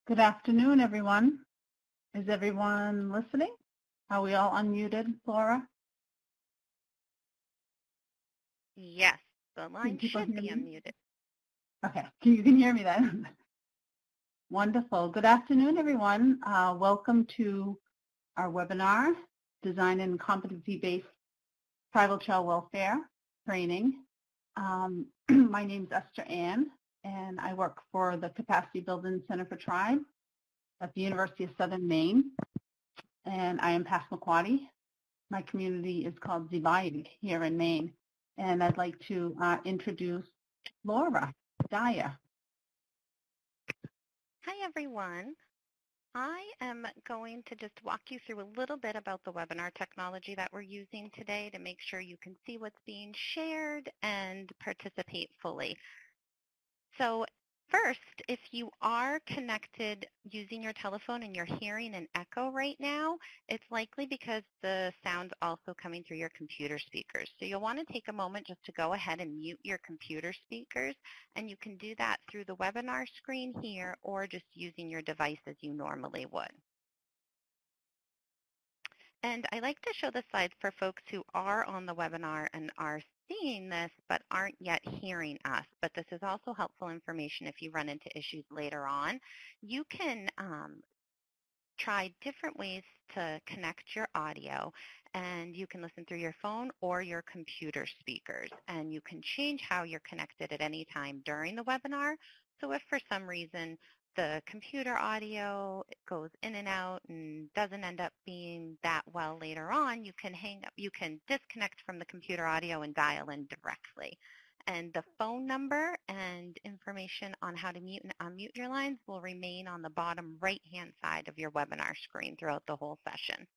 Good afternoon, everyone. Is everyone listening? Are we all unmuted, Laura? Yes, the line should be unmuted. Okay, you can hear me then. Wonderful. Good afternoon, everyone. Welcome to our webinar, Design and Competency-Based Tribal Child Welfare Training. My name is Esther Ann, and I work for the Capacity Building Center for Tribes at the University of Southern Maine, and I am Passamaquoddy. My community is called Zibayig here in Maine, and I'd like to introduce Laura Dyer. Hi, everyone. I am going to just walk you through a little bit about the webinar technology that we're using today to make sure you can see what's being shared and participate fully. So first, if you are connected using your telephone and you're hearing an echo right now, it's likely because the sound's also coming through your computer speakers. So you'll want to take a moment just to go ahead and mute your computer speakers, and you can do that through the webinar screen here or just using your device as you normally would. And I like to show the slides for folks who are on the webinar and are seeing this but aren't yet hearing us. But this is also helpful information if you run into issues later on. You can try different ways to connect your audio, and you can listen through your phone or your computer speakers. And you can change how you're connected at any time during the webinar. So if for some reason the computer audio goes in and out and doesn't end up being that well later on, you can hang up, you can disconnect from the computer audio and dial in directly. And the phone number and information on how to mute and unmute your lines will remain on the bottom right-hand side of your webinar screen throughout the whole session.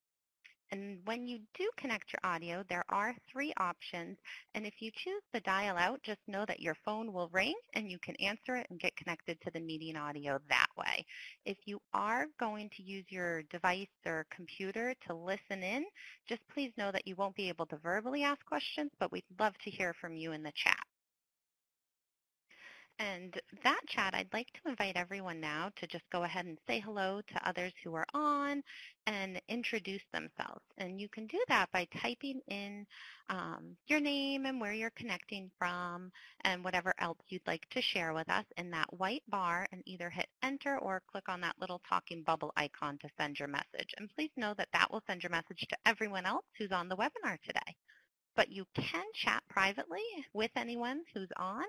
And when you do connect your audio, there are 3 options. And if you choose the dial out, just know that your phone will ring and you can answer it and get connected to the meeting audio that way. If you are going to use your device or computer to listen in, just please know that you won't be able to verbally ask questions, but we'd love to hear from you in the chat. And that chat, I'd like to invite everyone now to just go ahead and say hello to others who are on and introduce themselves. And you can do that by typing in your name and where you're connecting from and whatever else you'd like to share with us in that white bar, and either hit enter or click on that little talking bubble icon to send your message. And please know that that will send your message to everyone else who's on the webinar today. But you can chat privately with anyone who's on,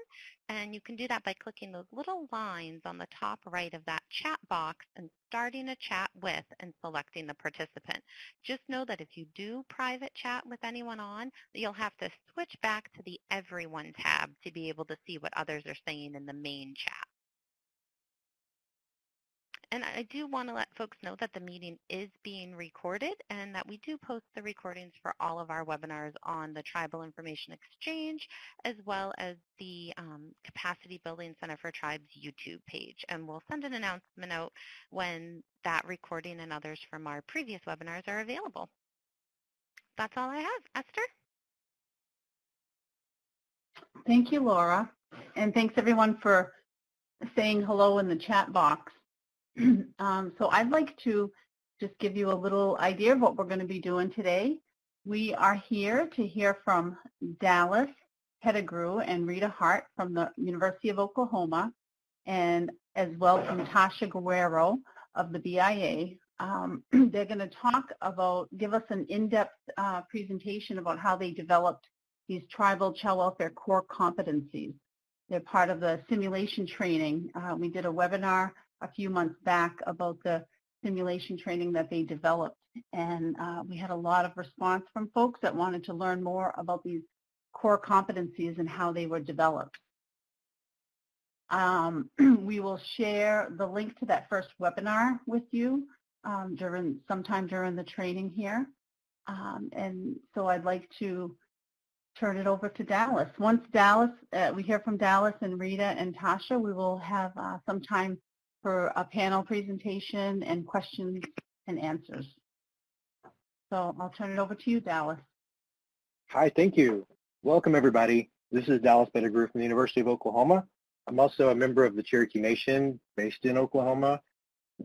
and you can do that by clicking those little lines on the top right of that chat box and starting a chat with and selecting the participant. Just know that if you do private chat with anyone on, you'll have to switch back to the Everyone tab to be able to see what others are saying in the main chat. And I do want to let folks know that the meeting is being recorded and that we do post the recordings for all of our webinars on the Tribal Information Exchange, as well as the Capacity Building Center for Tribes YouTube page. And we'll send an announcement out when that recording and others from our previous webinars are available. That's all I have. Esther? Thank you, Laura. And thanks, everyone, for saying hello in the chat box. So I'd like to just give you a little idea of what we're going to be doing today. We are here to hear from Dallas Pettigrew and Rita Hart from the University of Oklahoma, and as well from Tasha Guerrero of the BIA. They're going to talk about, give us an in-depth presentation about how they developed these tribal child welfare core competencies. They're part of the simulation training. We did a webinar a few months back about the simulation training that they developed, and we had a lot of response from folks that wanted to learn more about these core competencies and how they were developed. We will share the link to that first webinar with you sometime during the training here, and so I'd like to turn it over to Dallas. Once we hear from Dallas and Rita and Tasha, we will have some time for a panel presentation and questions and answers. So I'll turn it over to you, Dallas. Hi, thank you. Welcome, everybody. This is Dallas Pettigrew from the University of Oklahoma. I'm also a member of the Cherokee Nation based in Oklahoma,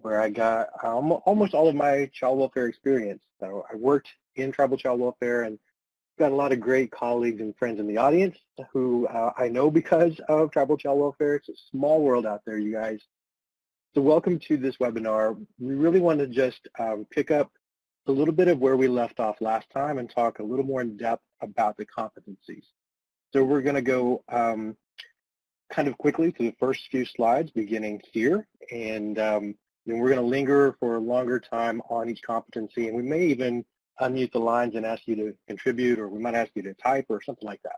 where I got almost all of my child welfare experience. So I worked in tribal child welfare and got a lot of great colleagues and friends in the audience who I know because of tribal child welfare. It's a small world out there, you guys. So welcome to this webinar. We really want to just pick up a little bit of where we left off last time and talk a little more in depth about the competencies. So we're going to go kind of quickly through the first few slides beginning here, and then we're going to linger for a longer time on each competency, and we may even unmute the lines and ask you to contribute, or we might ask you to type or something like that.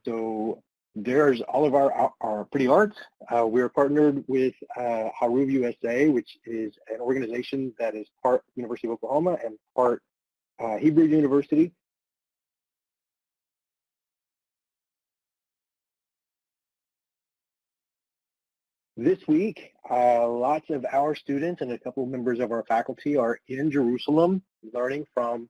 So there's all of our pretty arts. We're partnered with Haruv USA, which is an organization that is part University of Oklahoma and part Hebrew University. This week, lots of our students and a couple of members of our faculty are in Jerusalem learning from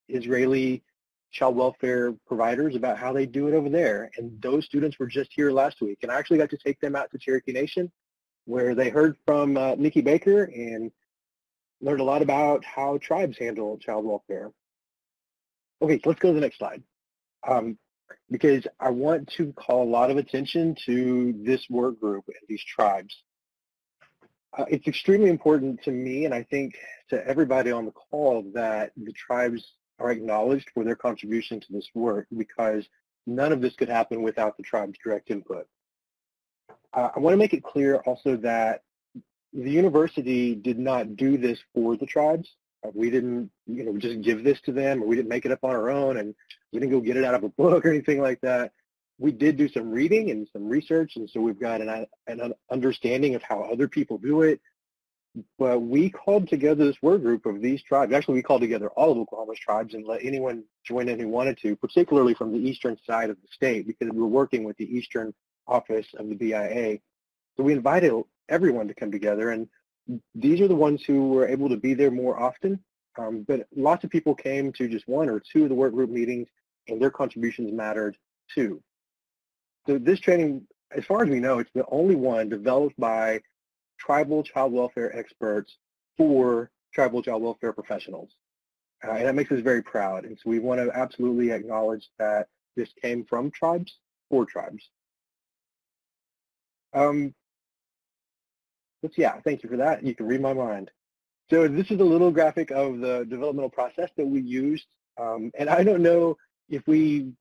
Israeli child welfare providers about how they do it over there. And those students were just here last week. And I actually got to take them out to Cherokee Nation, where they heard from Nikki Baker and learned a lot about how tribes handle child welfare. Okay, so let's go to the next slide. Because I want to call a lot of attention to this work group and these tribes. It's extremely important to me, and I think to everybody on the call, that the tribes are acknowledged for their contribution to this work, because none of this could happen without the tribe's direct input. I want to make it clear also that the university did not do this for the tribes. We didn't, just give this to them, or we didn't make it up on our own, and we didn't go get it out of a book or anything like that. We did do some reading and some research, and so we've got an understanding of how other people do it. But we called together this work group of these tribes. Actually, we called together all of Oklahoma's tribes and let anyone join in who wanted to, particularly from the eastern side of the state, because we were working with the eastern office of the BIA. So we invited everyone to come together, and these are the ones who were able to be there more often. But lots of people came to just one or two of the work group meetings, and their contributions mattered too. So this training, as far as we know, it's the only one developed by tribal child welfare experts for tribal child welfare professionals. And that makes us very proud. And so we want to absolutely acknowledge that this came from tribes for tribes. Yeah, thank you for that. You can read my mind. So this is a little graphic of the developmental process that we used. And I don't know if we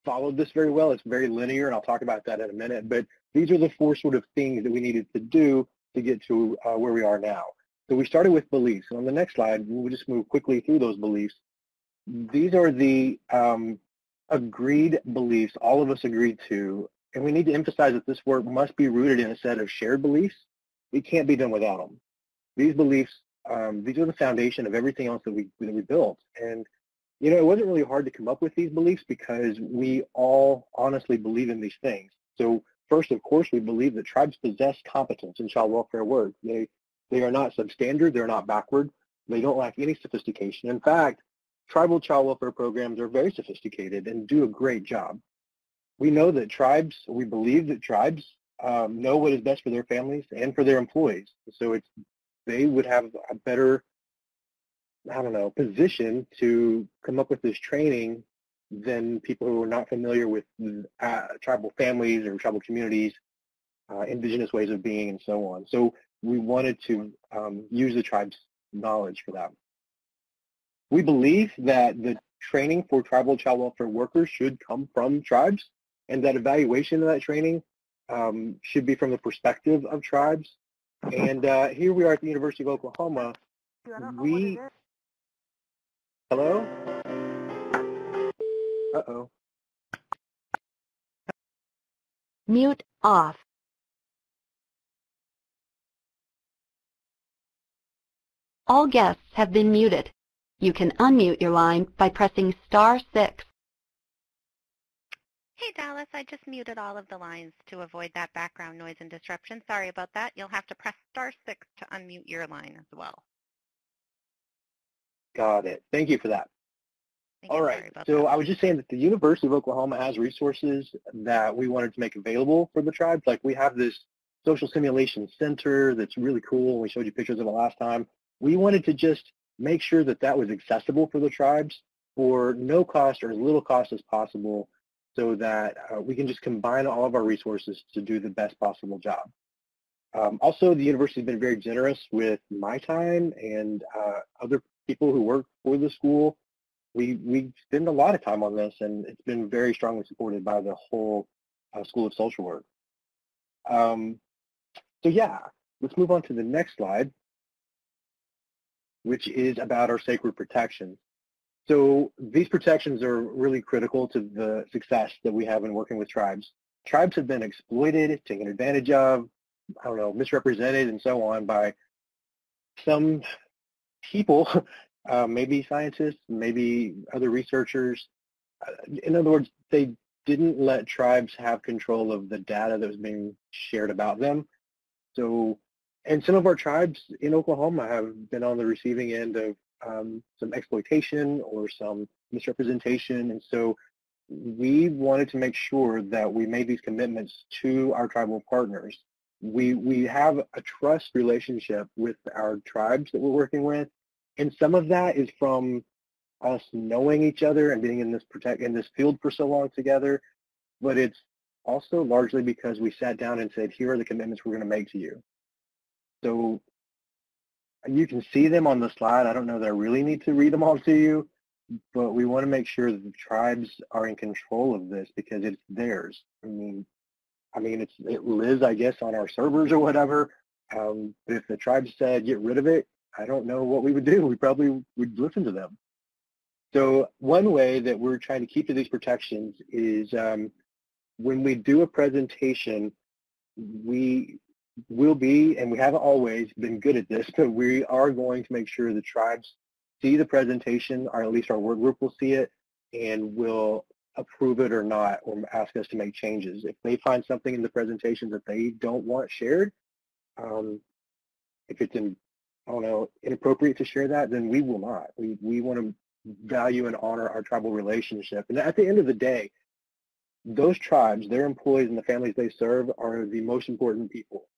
followed this very well. It's very linear, and I'll talk about that in a minute. But these are the four sort of things that we needed to do to get to where we are now. So we started with beliefs. And on the next slide, we'll just move quickly through those beliefs. These are the agreed beliefs all of us agreed to. And we need to emphasize that this work must be rooted in a set of shared beliefs. It can't be done without them. These beliefs, these are the foundation of everything else that we built. And it wasn't really hard to come up with these beliefs because we all honestly believe in these things. So first, of course, we believe that tribes possess competence in child welfare work. They are not substandard. They're not backward. They don't lack any sophistication. In fact, tribal child welfare programs are very sophisticated and do a great job. We know that tribes, we believe that tribes know what is best for their families and for their employees. So they would have a better, position to come up with this training than people who are not familiar with tribal families or tribal communities, indigenous ways of being, and so on. So we wanted to use the tribe's knowledge for that. We believe that the training for tribal child welfare workers should come from tribes, and that evaluation of that training should be from the perspective of tribes. And here we are at the University of Oklahoma. Hello? Uh-oh. Mute off. All guests have been muted. You can unmute your line by pressing *6. Hey, Dallas, I just muted all of the lines to avoid that background noise and disruption. Sorry about that. You'll have to press *6 to unmute your line as well. Got it. Thank you for that. All right. So I was just saying that the University of Oklahoma has resources that we wanted to make available for the tribes. Like we have this social simulation center that's really cool. We showed you pictures of it last time. We wanted to just make sure that that was accessible for the tribes for no cost or as little cost as possible, so that we can just combine all of our resources to do the best possible job. Also, the university has been very generous with my time and other people who work for the school. We spend a lot of time on this, and it's been very strongly supported by the whole School of Social Work. So yeah, let's move on to the next slide, which is about our sacred protections. So these protections are really critical to the success that we have in working with tribes. Tribes have been exploited, taken advantage of, I don't know, misrepresented and so on by some people, maybe scientists, maybe other researchers. In other words, they didn't let tribes have control of the data that was being shared about them. So, and some of our tribes in Oklahoma have been on the receiving end of some exploitation or some misrepresentation. And so we wanted to make sure that we made these commitments to our tribal partners. We have a trust relationship with our tribes that we're working with. And some of that is from us knowing each other and being in this field for so long together. But it's also largely because we sat down and said, here are the commitments we're going to make to you. So you can see them on the slide. I don't know that I really need to read them all to you, but we want to make sure that the tribes are in control of this because it's theirs. I mean, it lives, I guess, on our servers or whatever. But if the tribe said get rid of it, I don't know what we would do. We probably would listen to them. So one way that we're trying to keep to these protections is when we do a presentation, we will be, and we haven't always been good at this, but we are going to make sure the tribes see the presentation, or at least our work group will see it, and will approve it or not, or ask us to make changes. If they find something in the presentation that they don't want shared, if it's inappropriate to share that, then we will not. We want to value and honor our tribal relationship. And at the end of the day, those tribes, their employees and the families they serve are the most important people.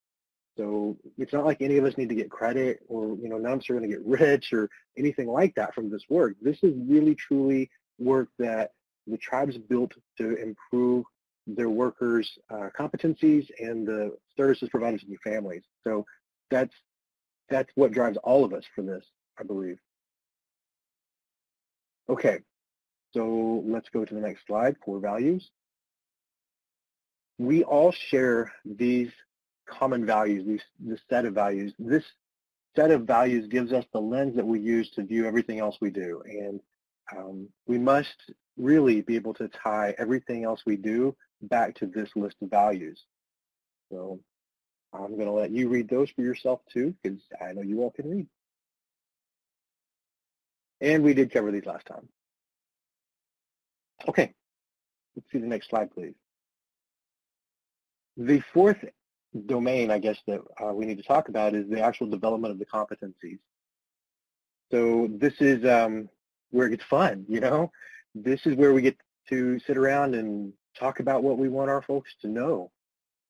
So it's not like any of us need to get credit or, none of us are going to get rich or anything like that from this work. This is really, truly work that the tribes built to improve their workers' competencies and the services provided to their families. So that's what drives all of us for this, I believe. Okay, so let's go to the next slide, core values. We all share these common values, this set of values. This set of values gives us the lens that we use to view everything else we do. And we must really be able to tie everything else we do back to this list of values. So I'm going to let you read those for yourself too, because I know you all can read. And we did cover these last time. Okay, let's see the next slide, please. The fourth domain, I guess, that we need to talk about is the actual development of the competencies. So this is where it gets fun, This is where we get to sit around and talk about what we want our folks to know.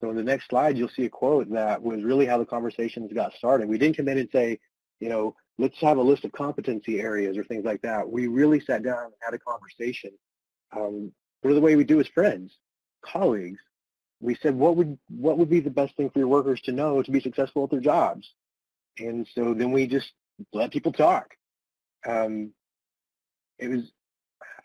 So in the next slide, you'll see a quote that was really how the conversations got started. We didn't come in and say, let's have a list of competency areas or things like that. We really sat down and had a conversation. Sort of the way we do as friends, colleagues. We said, what would be the best thing for your workers to know to be successful at their jobs? And so then we just let people talk. It was,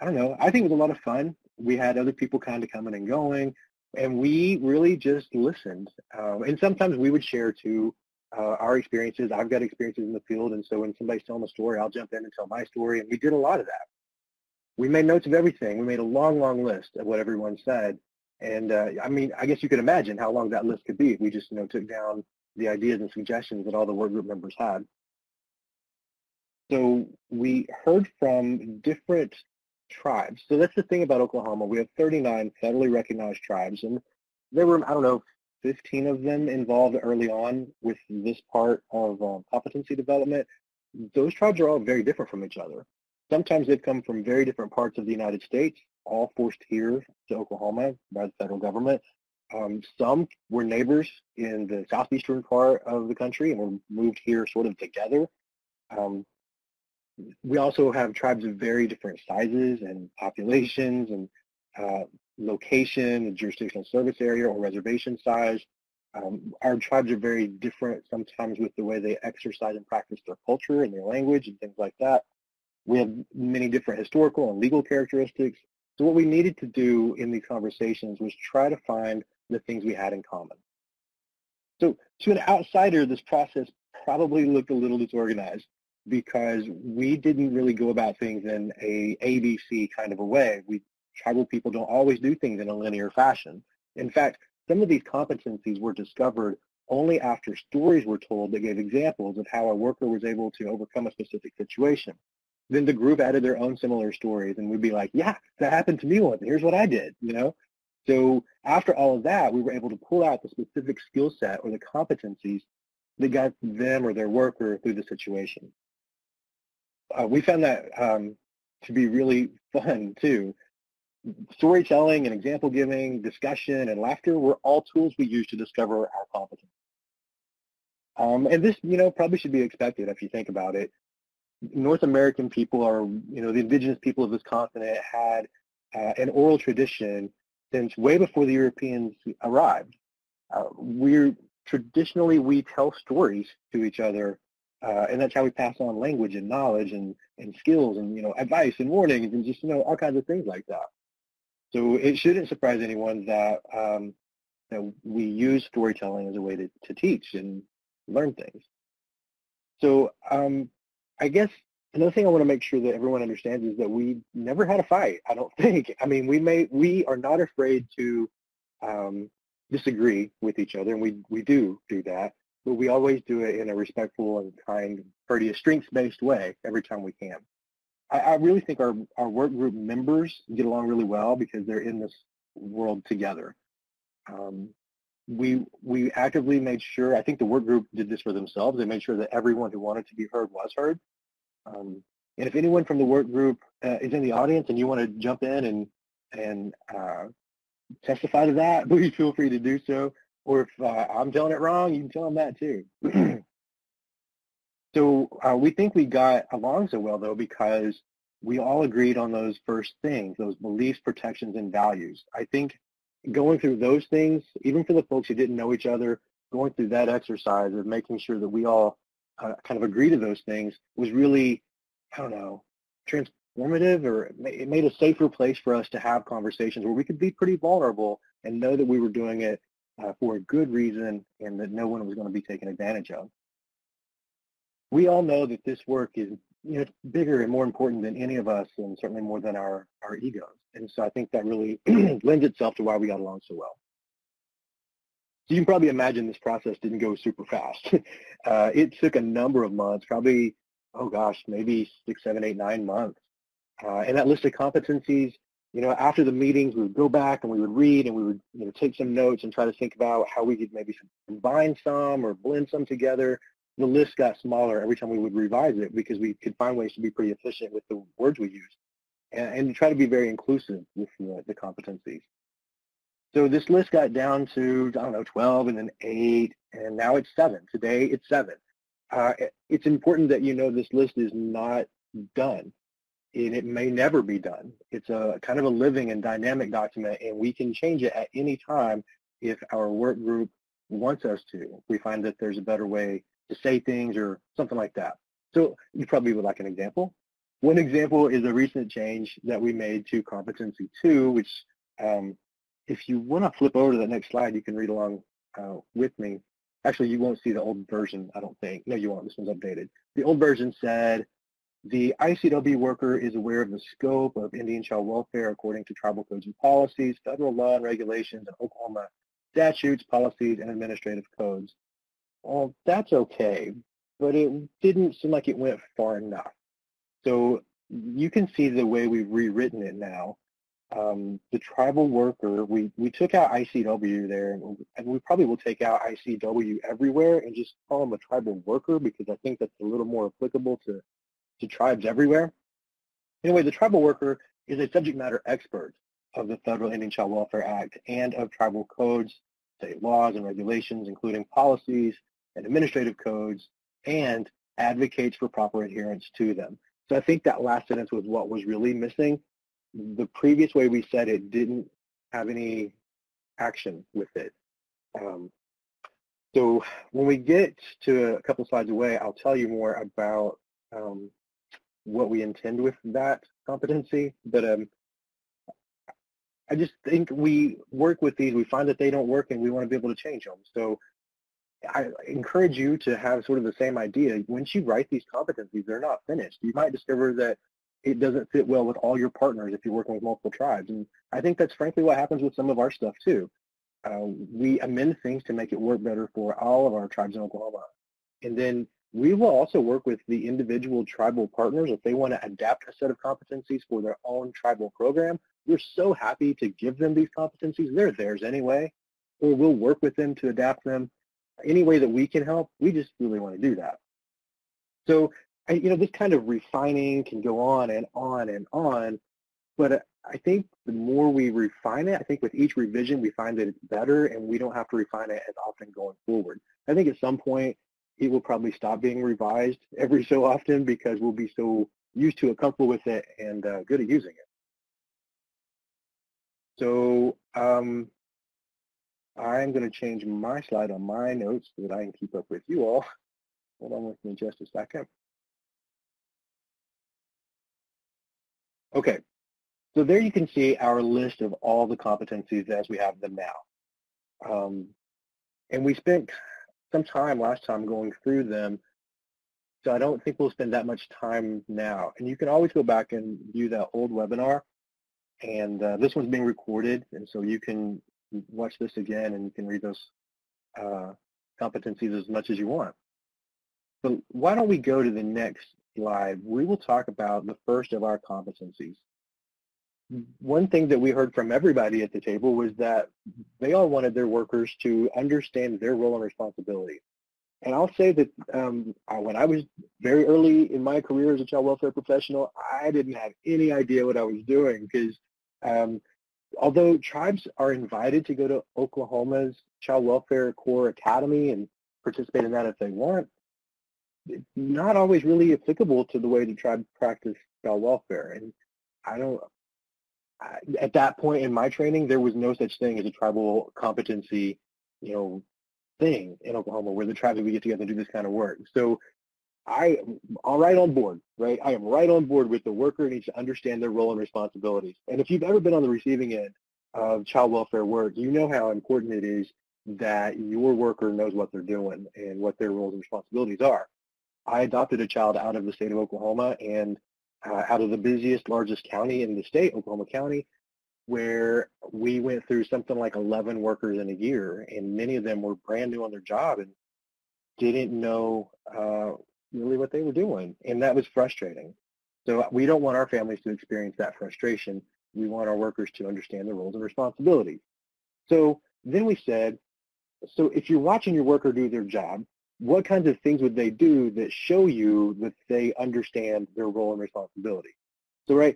I don't know, I think it was a lot of fun. We had other people kind of coming and going, and we really just listened. And sometimes we would share too our experiences. I've got experiences in the field, and so when somebody's telling a story, I'll jump in and tell my story, and we did a lot of that. We made notes of everything. We made a long, long list of what everyone said. And I guess you could imagine how long that list could be if we just, took down the ideas and suggestions that all the work group members had. So we heard from different tribes. So that's the thing about Oklahoma. We have 39 federally recognized tribes, and there were, 15 of them involved early on with this part of competency development. Those tribes are all very different from each other. Sometimes they've come from very different parts of the United States, all forced here to Oklahoma by the federal government. Some were neighbors in the southeastern part of the country and were moved here sort of together. We also have tribes of very different sizes and populations and location and jurisdictional service area or reservation size. Our tribes are very different sometimes with the way they exercise and practice their culture and their language and things like that. We have many different historical and legal characteristics. So what we needed to do in these conversations was try to find the things we had in common. So to an outsider, this process probably looked a little disorganized because we didn't really go about things in a ABC kind of a way. Tribal people don't always do things in a linear fashion. In fact, some of these competencies were discovered only after stories were told that gave examples of how a worker was able to overcome a specific situation. Then the group added their own similar stories, and we'd be like, yeah, that happened to me once. Here's what I did, you know? So after all of that, we were able to pull out the specific skill set or the competencies that got them or their worker through the situation. We found that to be really fun, too. Storytelling and example giving, discussion, and laughter were all tools we used to discover our competence. And this, probably should be expected if you think about it. North American people are, the indigenous people of this continent had an oral tradition since way before the Europeans arrived. Traditionally, we tell stories to each other, and that's how we pass on language and knowledge and skills and, advice and warnings and just, all kinds of things like that. So it shouldn't surprise anyone that, that we use storytelling as a way to teach and learn things. So I guess another thing I want to make sure that everyone understands is that we never had a fight, I don't think. I mean, we are not afraid to disagree with each other, and we do that, but we always do it in a respectful and kind, courteous, strengths-based way every time we can. I really think our work group members get along really well because they're in this world together. We actively made sure, I think the work group did this for themselves, they made sure that everyone who wanted to be heard was heard. And if anyone from the work group is in the audience and you want to jump in and testify to that, please feel free to do so. Or if I'm telling it wrong, you can tell them that too. So we think we got along so well, though, because we all agreed on those first things, those beliefs, protections, and values. I think going through those things, even for the folks who didn't know each other, going through that exercise of making sure that we all kind of agree to those things was really, I don't know, transformative, or it made a safer place for us to have conversations where we could be pretty vulnerable and know that we were doing it for a good reason and that no one was going to be taken advantage of. We all know that this work is bigger and more important than any of us, and certainly more than our egos. And so I think that really lends itself to why we got along so well. So you can probably imagine this process didn't go super fast. It took a number of months, probably, maybe 6, 7, 8, 9 months. And that list of competencies, after the meetings, we would go back and we would read and we would take some notes and try to think about how we could maybe combine some or blend some together. The list got smaller every time we would revise it because we could find ways to be pretty efficient with the words we used and to try to be very inclusive with the competencies. So this list got down to, 12 and then 8, and now it's 7. Today it's 7. It's important that this list is not done, and it may never be done. It's a kind of a living and dynamic document, and we can change it at any time if our work group wants us to. If we find that there's a better way to say things or something like that. So you probably would like an example. One example is a recent change that we made to Competency 2, which if you want to flip over to the next slide, you can read along with me. Actually, you won't see the old version, I don't think. No, you won't. This one's updated. The old version said, the ICW worker is aware of the scope of Indian child welfare according to tribal codes and policies, federal law and regulations, and Oklahoma statutes, policies, and administrative codes. Well, that's okay, but it didn't seem like it went far enough. So you can see the way we've rewritten it now. The tribal worker, we took out ICW there, and we probably will take out ICW everywhere and just call them a tribal worker because I think that's a little more applicable to tribes everywhere. Anyway, the tribal worker is a subject matter expert of the Federal Indian Child Welfare Act and of tribal codes, state laws and regulations, including policies and administrative codes, and advocates for proper adherence to them. So I think that last sentence was what was really missing. The previous way we said it didn't have any action with it. So when we get to a couple slides away, I'll tell you more about what we intend with that competency. But I just think we work with these, we find that they don't work, and we want to be able to change them. So I encourage you to have sort of the same idea. Once you write these competencies, they're not finished. You might discover that it doesn't fit well with all your partners if you're working with multiple tribes. And I think that's frankly what happens with some of our stuff too. We amend things to make it work better for all of our tribes in Oklahoma. And then we will also work with the individual tribal partners if they want to adapt a set of competencies for their own tribal program. We're so happy to give them these competencies. They're theirs anyway. Or we'll work with them to adapt them any way that we can help. We just really want to do that. So, this kind of refining can go on and on and on, but I think the more we refine it, I think with each revision we find that it's better and we don't have to refine it as often going forward. I think at some point it will probably stop being revised every so often because we'll be so used to it, comfortable with it, and good at using it. So I'm going to change my slide on my notes so that I can keep up with you all. Hold on with me just a second. Okay, so there you can see our list of all the competencies as we have them now. And we spent some time last time going through them, so I don't think we'll spend that much time now. And you can always go back and view that old webinar. And this one's being recorded, and so you can watch this again and you can read those competencies as much as you want. So why don't we go to the next slide? We will talk about the first of our competencies. One thing that we heard from everybody at the table was that they all wanted their workers to understand their role and responsibility. And I'll say that when I was very early in my career as a child welfare professional, I didn't have any idea what I was doing because although tribes are invited to go to Oklahoma's Child Welfare Core Academy and participate in that if they want, it's not always really applicable to the way the tribe practice child welfare. And at that point in my training, there was no such thing as a tribal competency, thing in Oklahoma where the tribes would get together and do this kind of work. So I am right on board, right? I am right on board with the worker needs to understand their role and responsibilities. And if you've ever been on the receiving end of child welfare work, you know how important it is that your worker knows what they're doing and what their roles and responsibilities are. I adopted a child out of the state of Oklahoma and out of the busiest, largest county in the state, Oklahoma County, where we went through something like 11 workers in a year, and many of them were brand new on their job and didn't know really what they were doing, and that was frustrating. So we don't want our families to experience that frustration. We want our workers to understand their roles and responsibilities. So then we said, so if you're watching your worker do their job, what kinds of things would they do that show you that they understand their role and responsibility? So, right,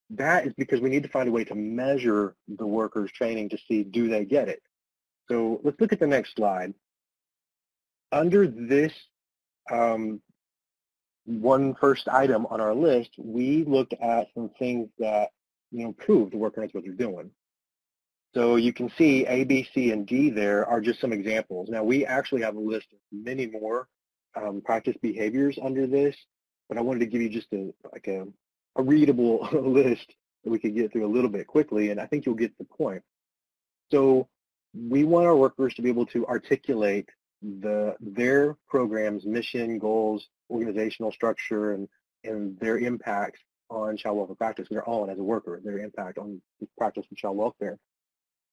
that is because we need to find a way to measure the workers' training to see, do they get it? So let's look at the next slide. Under this one first item on our list, we looked at some things that prove the worker knows what they're doing. So you can see A, B, C, and D there are just some examples. Now we actually have a list of many more practice behaviors under this, but I wanted to give you just a readable list that we could get through a little bit quickly, and I think you'll get the point. So we want our workers to be able to articulate their program's mission, goals, organizational structure, and their impacts on child welfare practice, their own as a worker, their impact on the practice of child welfare.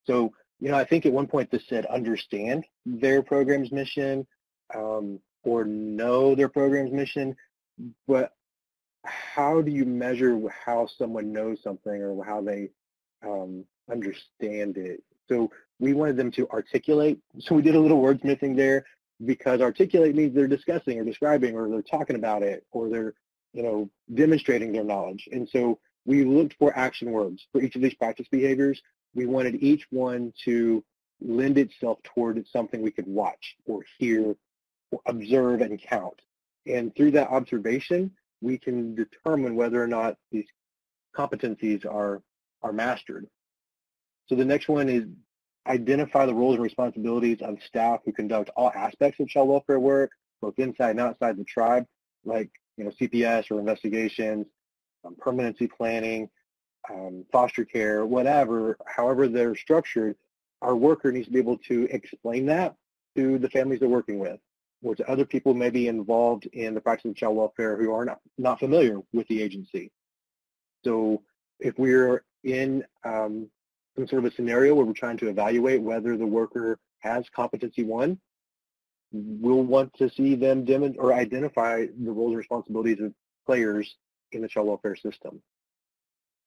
So, I think at one point this said understand their program's mission or know their program's mission, but how do you measure how someone knows something or how they understand it? So we wanted them to articulate. So we did a little wordsmithing there because articulate means they're discussing or describing or they're talking about it or they're, demonstrating their knowledge. And so we looked for action words for each of these practice behaviors. We wanted each one to lend itself toward something we could watch or hear or observe and count. And through that observation, we can determine whether or not these competencies are mastered. So the next one is identify the roles and responsibilities of staff who conduct all aspects of child welfare work, both inside and outside the tribe, like CPS or investigations, permanency planning, foster care, whatever, however they're structured. Our worker needs to be able to explain that to the families they're working with, or to other people maybe involved in the practice of child welfare who are not familiar with the agency. So if we're in some sort of a scenario where we're trying to evaluate whether the worker has competency 1, we'll want to see them or identify the roles and responsibilities of players in the child welfare system.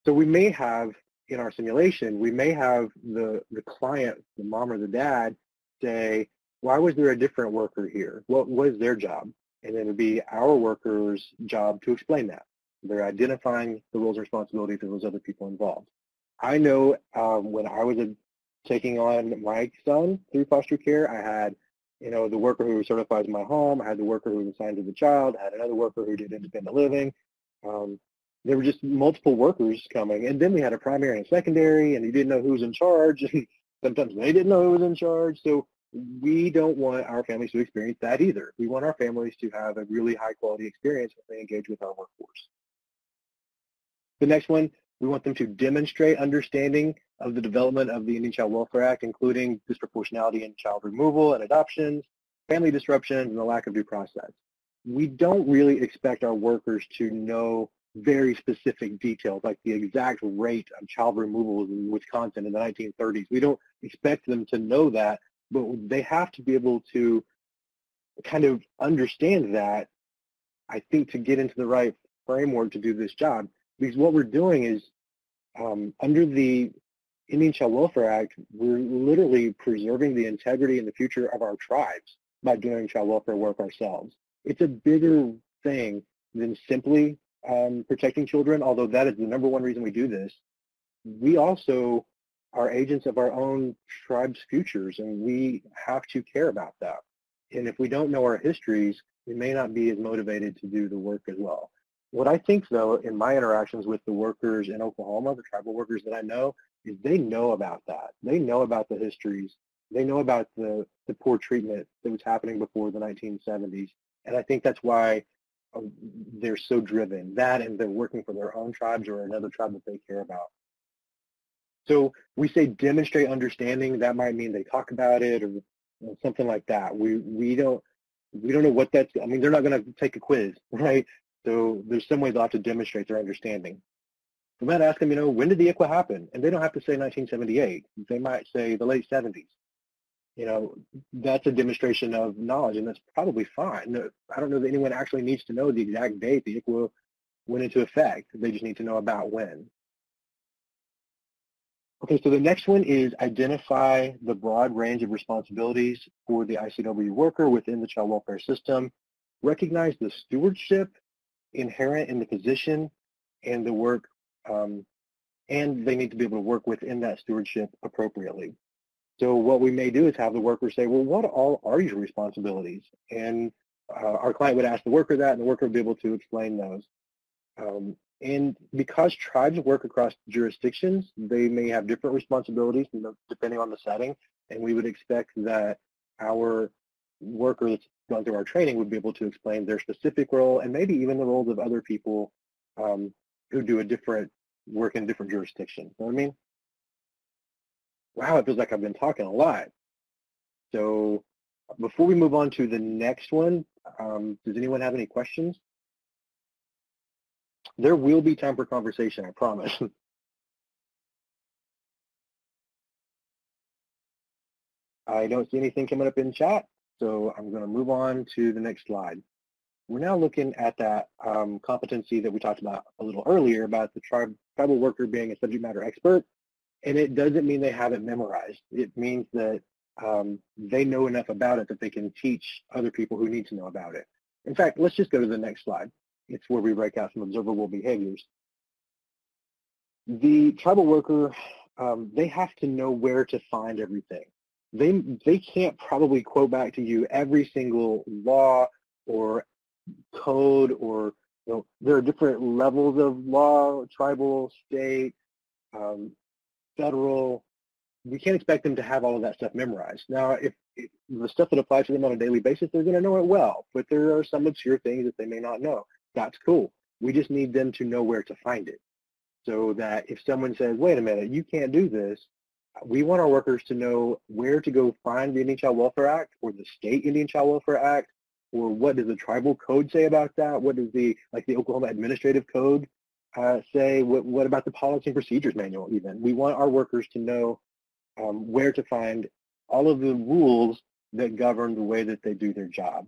So we may have, in our simulation, we may have the client, the mom or the dad, say, why was there a different worker here? What was their job? And then it would be our worker's job to explain that. They're identifying the roles and responsibilities of those other people involved. I know when I was taking on my son through foster care, I had the worker who certifies my home, I had the worker who was assigned to the child, I had another worker who did independent living. There were just multiple workers coming, and then we had a primary and a secondary, and you didn't know who was in charge, and sometimes they didn't know who was in charge. So we don't want our families to experience that either. We want our families to have a really high quality experience when they engage with our workforce. The next one, we want them to demonstrate understanding of the development of the Indian Child Welfare Act, including disproportionality in child removal and adoptions, family disruptions, and the lack of due process. We don't really expect our workers to know very specific details, like the exact rate of child removals in Wisconsin in the 1930s. We don't expect them to know that, but they have to be able to kind of understand that, I think, to get into the right framework to do this job. Because what we're doing is, under the Indian Child Welfare Act, we're literally preserving the integrity and the future of our tribes by doing child welfare work ourselves. It's a bigger thing than simply protecting children, although that is the number one reason we do this. We also are agents of our own tribe's futures, and we have to care about that. And if we don't know our histories, we may not be as motivated to do the work as well. What I think, though, in my interactions with the workers in Oklahoma, the tribal workers that I know, is they know about that. They know about the histories. They know about the poor treatment that was happening before the 1970s. And I think that's why they're so driven. That, and they're working for their own tribes or another tribe that they care about. So we say demonstrate understanding. That might mean they talk about it or something like that. We don't know what that's. I mean, they're not going to take a quiz, right? So there's some way they'll have to demonstrate their understanding. We might ask them, when did the ICWA happen? And they don't have to say 1978. They might say the late 70s. That's a demonstration of knowledge, and that's probably fine. I don't know that anyone actually needs to know the exact date the ICWA went into effect. They just need to know about when. Okay, so the next one is identify the broad range of responsibilities for the ICW worker within the child welfare system. Recognize the stewardship inherent in the position and the work, and they need to be able to work within that stewardship appropriately. So what we may do is have the worker say, well, what all are your responsibilities? And our client would ask the worker that, and the worker would be able to explain those. And because tribes work across jurisdictions, they may have different responsibilities depending on the setting, and we would expect that our worker that's gone through our training would be able to explain their specific role and maybe even the roles of other people who do a different work in different jurisdictions. You know what I mean? Wow, it feels like I've been talking a lot. So before we move on to the next one, does anyone have any questions? There will be time for conversation, I promise. I don't see anything coming up in chat, so I'm going to move on to the next slide. We're now looking at that competency that we talked about a little earlier about the tribal worker being a subject matter expert, and it doesn't mean they have it memorized. It means that they know enough about it that they can teach other people who need to know about it. In fact, let's just go to the next slide. It's where we break out some observable behaviors. the tribal worker, they have to know where to find everything. They can't probably quote back to you every single law or code, or there are different levels of law, tribal, state, federal. We can't expect them to have all of that stuff memorized. Now, if the stuff that applies to them on a daily basis, they're going to know it well, but there are some obscure things that they may not know. That's cool. We just need them to know where to find it, so that if someone says, wait a minute, you can't do this, we want our workers to know where to go find the Indian Child Welfare Act or the state Indian Child Welfare Act, or what does the tribal code say about that? What does the Oklahoma Administrative Code say? What about the Policy and Procedures Manual even? We want our workers to know where to find all of the rules that govern the way that they do their job.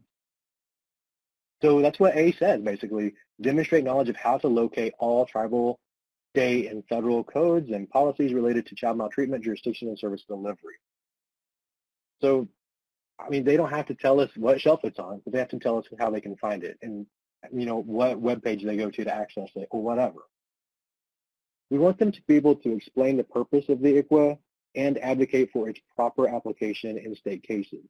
So that's what A says, basically. Demonstrate knowledge of how to locate all tribal, state, and federal codes and policies related to child maltreatment, jurisdiction, and service delivery. So, I mean, they don't have to tell us what shelf it's on, but they have to tell us how they can find it and, what web page they go to access it or whatever. We want them to be able to explain the purpose of the ICWA and advocate for its proper application in state cases.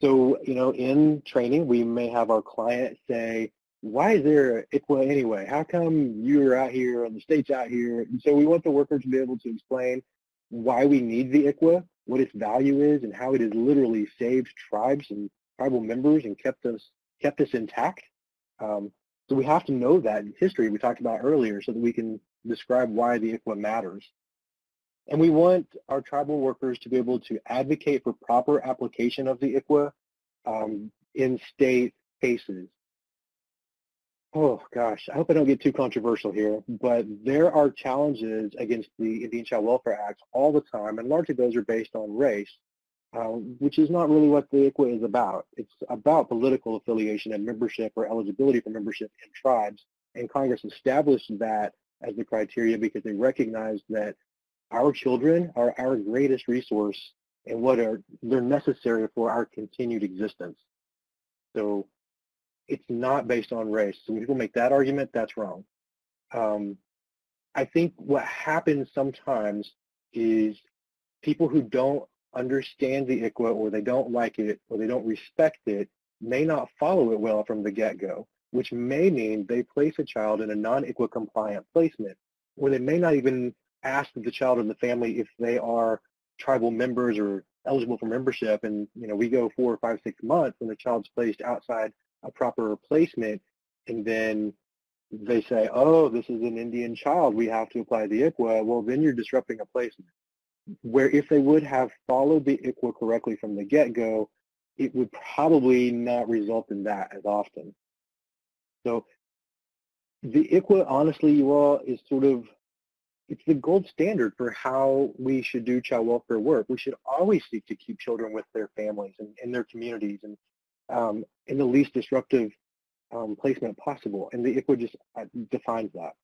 So, in training, we may have our client say, why is there an ICWA anyway? How come you're out here and the state's out here? And so we want the worker to be able to explain why we need the ICWA, what its value is, and how it has literally saved tribes and tribal members and kept us intact. So we have to know that history we talked about earlier so that we can describe why the ICWA matters. And we want our tribal workers to be able to advocate for proper application of the ICWA in state cases. Oh gosh, I hope I don't get too controversial here, but there are challenges against the Indian Child Welfare Act all the time, and largely those are based on race, which is not really what the ICWA is about. It's about political affiliation and membership or eligibility for membership in tribes, and Congress established that as the criteria because they recognized that our children are our greatest resource and they're necessary for our continued existence. So it's not based on race. So when people make that argument, that's wrong. I think what happens sometimes is people who don't understand the ICWA, or they don't like it, or they don't respect it, may not follow it well from the get-go, which may mean they place a child in a non-ICWA compliant placement, or they may not even ask the child and the family if they are tribal members or eligible for membership. And we go 4 or 5, 6 months and the child's placed outside a proper placement, and then they say, oh, this is an Indian child, we have to apply the ICWA. Well, then you're disrupting a placement. Where if they would have followed the ICWA correctly from the get-go, it would probably not result in that as often. So the ICWA, honestly, you all, is it's the gold standard for how we should do child welfare work. We should always seek to keep children with their families and in their communities and in the least disruptive placement possible. And the ICWA just defines that.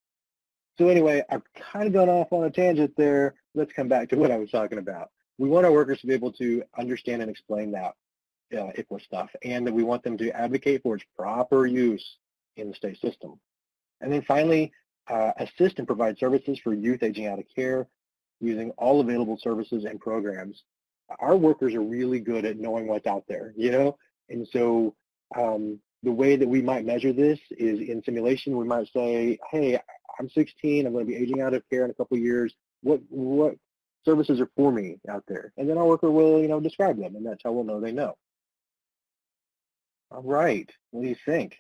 So anyway, I've kind of gone off on a tangent there. Let's come back to what I was talking about. We want our workers to be able to understand and explain that ICWA stuff, and that we want them to advocate for its proper use in the state system. And then finally, assist and provide services for youth aging out of care using all available services and programs. Our workers are really good at knowing what's out there, and so the way that we might measure this is in simulation. We might say, hey, I'm 16, I'm going to be aging out of care in a couple of years. What services are for me out there? And then our worker will, describe them, and that's how we'll know they know. All right, what do you think?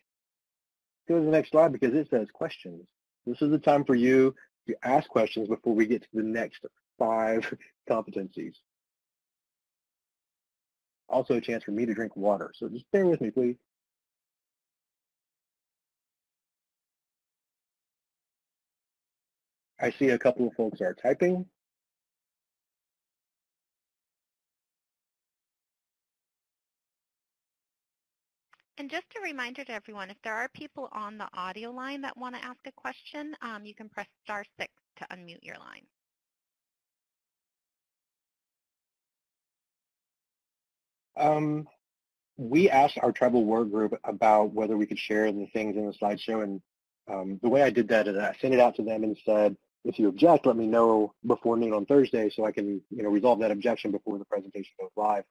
Go to the next slide because it says questions. This is the time for you to ask questions before we get to the next 5 competencies. Also a chance for me to drink water, so just bear with me, please. I see a couple of folks are typing. And just a reminder to everyone, if there are people on the audio line that want to ask a question, you can press *6 to unmute your line. We asked our tribal work group about whether we could share the things in the slideshow, and the way I did that is I sent it out to them and said, if you object, let me know before noon on Thursday so I can, resolve that objection before the presentation goes live.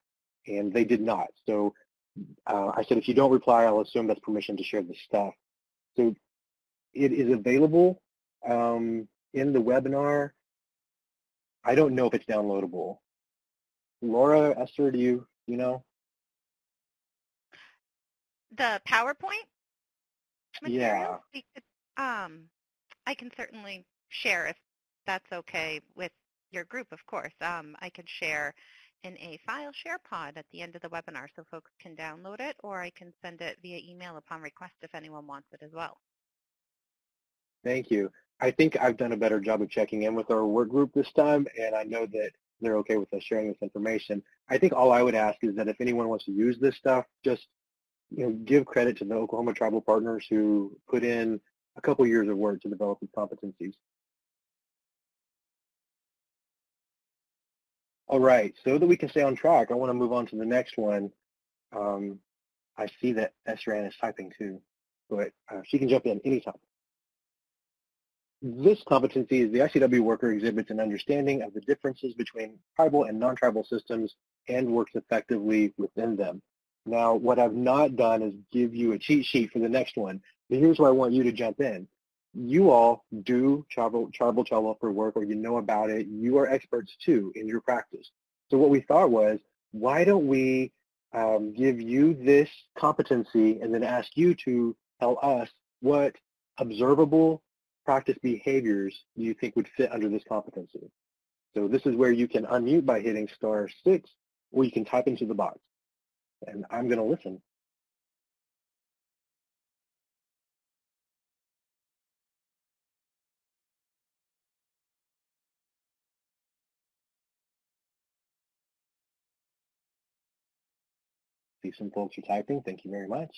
And they did not. So I said, if you don't reply, I'll assume that's permission to share the stuff. So it is available in the webinar. I don't know if it's downloadable. Laura, Esther, do you know? The PowerPoint materials? Yeah. I can certainly share if that's okay with your group, of course. I can share in a file share pod at the end of the webinar so folks can download it, or I can send it via email upon request if anyone wants it as well. Thank you. I think I've done a better job of checking in with our work group this time, and I know that they're okay with us sharing this information. I think all I would ask is that if anyone wants to use this stuff, just give credit to the Oklahoma tribal partners who put in a couple years of work to develop these competencies. All right, so that we can stay on track, I want to move on to the next one. I see that Esther Ann is typing too, but she can jump in anytime. This competency is the ICW worker exhibits an understanding of the differences between tribal and non-tribal systems and works effectively within them. Now, what I've not done is give you a cheat sheet for the next one, but here's where I want you to jump in. You all do tribal child welfare work, or you know about it. You are experts too in your practice. So what we thought was, why don't we give you this competency and then ask you to tell us what observable practice behaviors do you think would fit under this competency? So this is where you can unmute by hitting *6, or you can type into the box. And I'm going to listen. See some folks are typing. Thank you very much.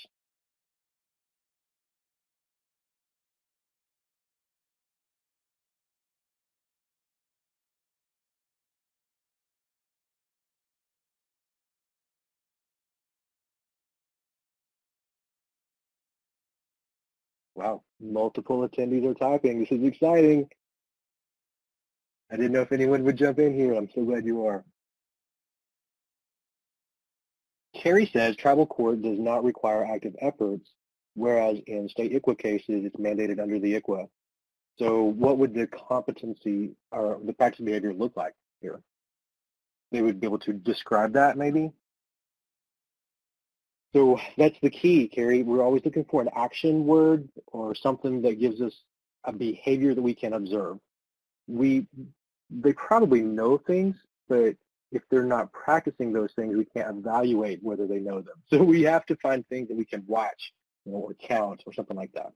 Wow, multiple attendees are typing. This is exciting. I didn't know if anyone would jump in here. I'm so glad you are. Carrie says tribal court does not require active efforts, whereas in state ICWA cases, it's mandated under the ICWA. So what would the competency or the practice behavior look like here? They would be able to describe that maybe? So that's the key, Carrie. We're always looking for an action word or something that gives us a behavior that we can observe. They probably know things, but if they're not practicing those things, we can't evaluate whether they know them. So we have to find things that we can watch, or count or something like that.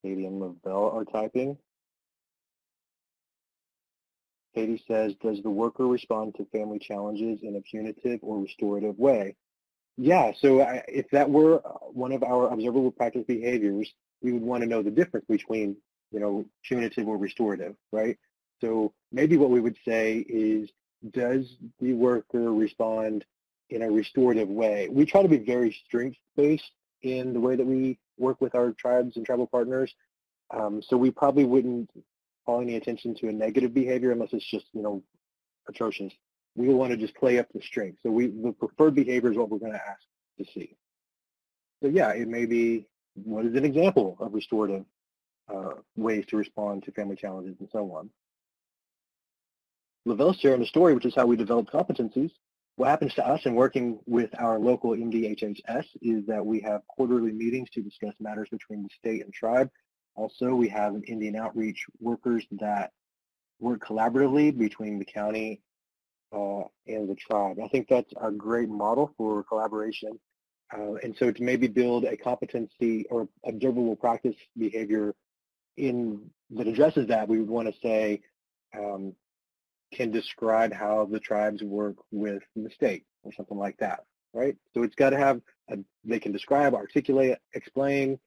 Katie and Lavelle are typing. Katie says, does the worker respond to family challenges in a punitive or restorative way? Yeah, so if that were one of our observable practice behaviors, we would want to know the difference between, punitive or restorative, right? So maybe what we would say is, does the worker respond in a restorative way? We try to be very strengths-based in the way that we work with our tribes and tribal partners. So we probably wouldn't call any attention to a negative behavior unless it's just, atrocious. We want to just play up the strength. So the preferred behavior is what we're going to ask to see. So yeah, it may be, what is an example of restorative ways to respond to family challenges and so on. Lavelle's sharing the story, which is how we develop competencies. What happens to us in working with our local MDHHS is that we have quarterly meetings to discuss matters between the state and tribe. Also, we have Indian outreach workers that work collaboratively between the county and the tribe. I think that's a great model for collaboration. And so to maybe build a competency or observable practice behavior that addresses that, we would want to say, can describe how the tribes work with the state or something like that, right? So it's got to have, they can describe, articulate, explain,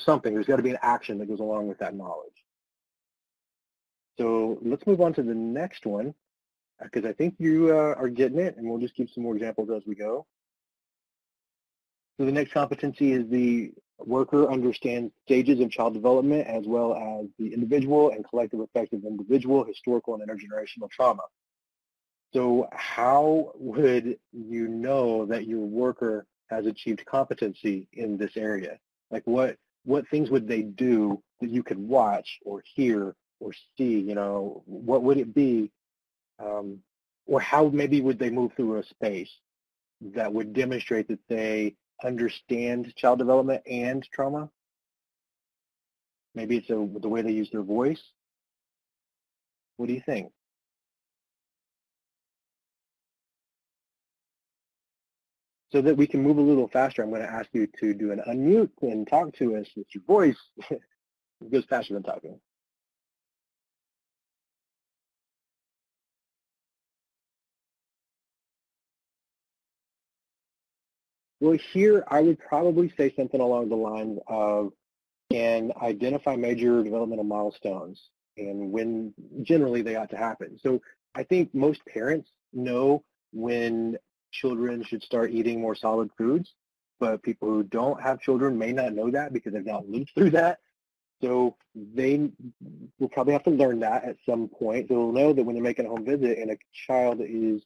something. There's got to be an action that goes along with that knowledge. So let's move on to the next one. because I think you are getting it, and we'll just give some more examples as we go. So the next competency is the worker understands stages of child development as well as the individual and collective effects of individual, historical, and intergenerational trauma. So how would you know that your worker has achieved competency in this area? Like what things would they do that you could watch or hear or see? You know, what would it be? Or how maybe would they move through a space that would demonstrate that they understand child development and trauma? Maybe it's the way they use their voice. What do you think? So that we can move a little faster, I'm going to ask you to do an unmute and talk to us with your voice. It goes faster than talking. Well, here I would probably say something along the lines of, can identify major developmental milestones and when generally they ought to happen. So I think most parents know when children should start eating more solid foods, but people who don't have children may not know that because they've not lived through that. So they will probably have to learn that at some point. They'll know that when they're making a home visit and a child is,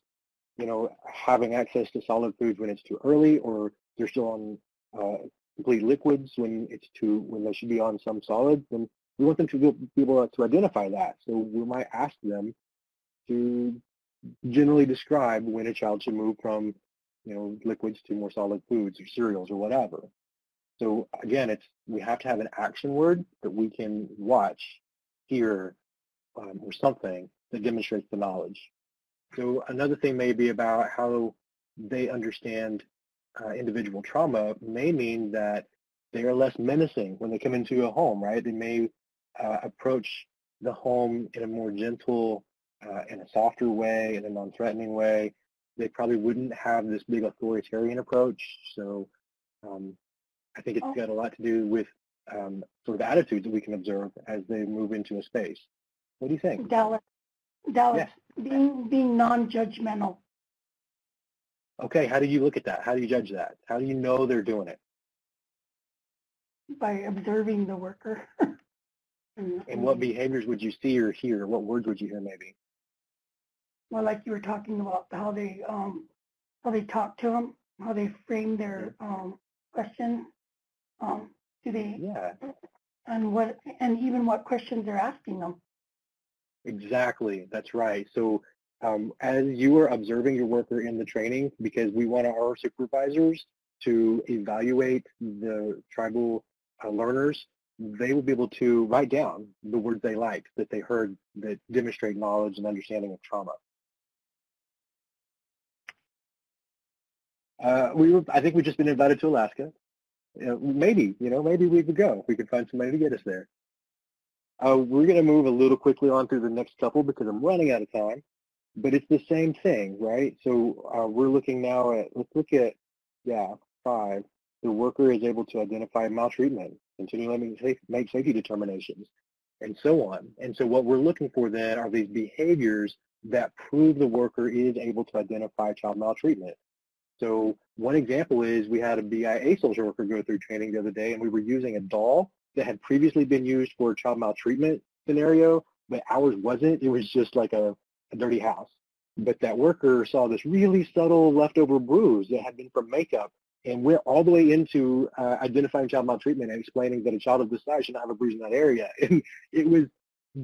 you know, having access to solid foods when it's too early, or they're still on complete liquids when they should be on some solids, then we want them to be able to identify that. So we might ask them to generally describe when a child should move from, you know, liquids to more solid foods or cereals or whatever. So again, we have to have an action word that we can watch, hear, or something that demonstrates the knowledge. So another thing may be about how they understand individual trauma may mean that they are less menacing when they come into a home, right? They may approach the home in a more gentle, in a softer way, in a non-threatening way. They probably wouldn't have this big authoritarian approach. So I think it's got a lot to do with sort of attitudes that we can observe as they move into a space. What do you think? Dallas, Yes. being non-judgmental. Okay, how do you look at that? How do you judge that? How do you know they're doing it? By observing the worker. And what behaviors would you see or hear? What words would you hear maybe? Well, like you were talking about how they talk to them, how they frame their question. Do they? Yeah. And even what questions they're asking them. Exactly, that's right. So as you are observing your worker in the training, because we want our supervisors to evaluate the tribal learners, they will be able to write down the words they like, that they heard, that demonstrate knowledge and understanding of trauma. I think we've just been invited to Alaska. Maybe we could go. We could find somebody to get us there. We're going to move a little quickly on through the next couple because I'm running out of time, but it's the same thing, right? So we're looking now at, let's look at, 5. The worker is able to identify maltreatment, continually make safety determinations, and so on. And so what we're looking for then are these behaviors that prove the worker is able to identify child maltreatment. So one example is we had a BIA social worker go through training the other day, and we were using a doll that had previously been used for a child maltreatment scenario, but ours wasn't. It was just like a dirty house. But that worker saw this really subtle leftover bruise that had been from makeup and went all the way into identifying child maltreatment and explaining that a child of this size should not have a bruise in that area. And it was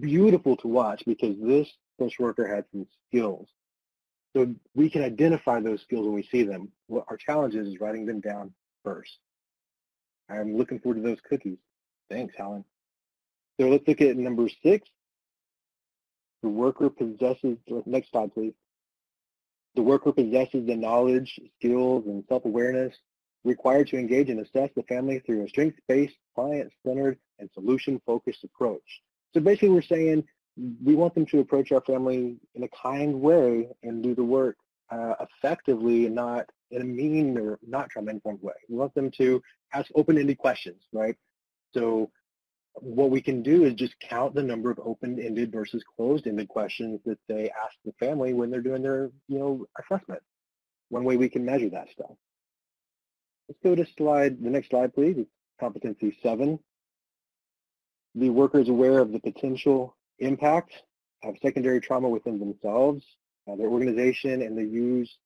beautiful to watch because this social worker had some skills. So we can identify those skills when we see them. What our challenge is writing them down first. I'm looking forward to those cookies. Thanks, Helen. So let's look at number 6. The worker possesses, next slide, please. The worker possesses the knowledge, skills, and self-awareness required to engage and assess the family through a strengths-based, client-centered, and solution-focused approach. So basically we're saying we want them to approach our family in a kind way and do the work effectively and not in a mean or not trauma-informed way. We want them to ask open-ended questions, right? So what we can do is just count the number of open-ended versus closed-ended questions that they ask the family when they're doing their, assessment. One way we can measure that stuff. Let's go to the next slide, please. It's competency 7. The worker is aware of the potential impact of secondary trauma within themselves, their organization, and they use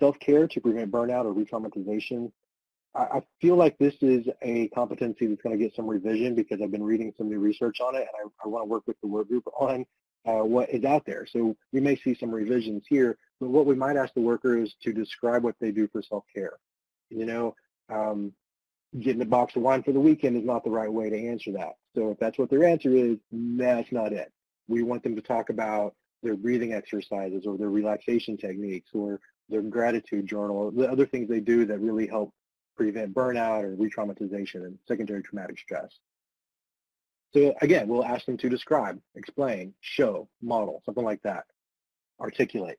self-care to prevent burnout or re-traumatization. I feel like this is a competency that's going to get some revision because I've been reading some new research on it, and I want to work with the work group on what is out there. So we may see some revisions here, but what we might ask the worker is to describe what they do for self-care. Getting a box of wine for the weekend is not the right way to answer that. So if that's what their answer is, that's not it. We want them to talk about their breathing exercises or their relaxation techniques or their gratitude journal, the other things they do that really help prevent burnout or re-traumatization and secondary traumatic stress. So again, we'll ask them to describe, explain, show, model, something like that, articulate.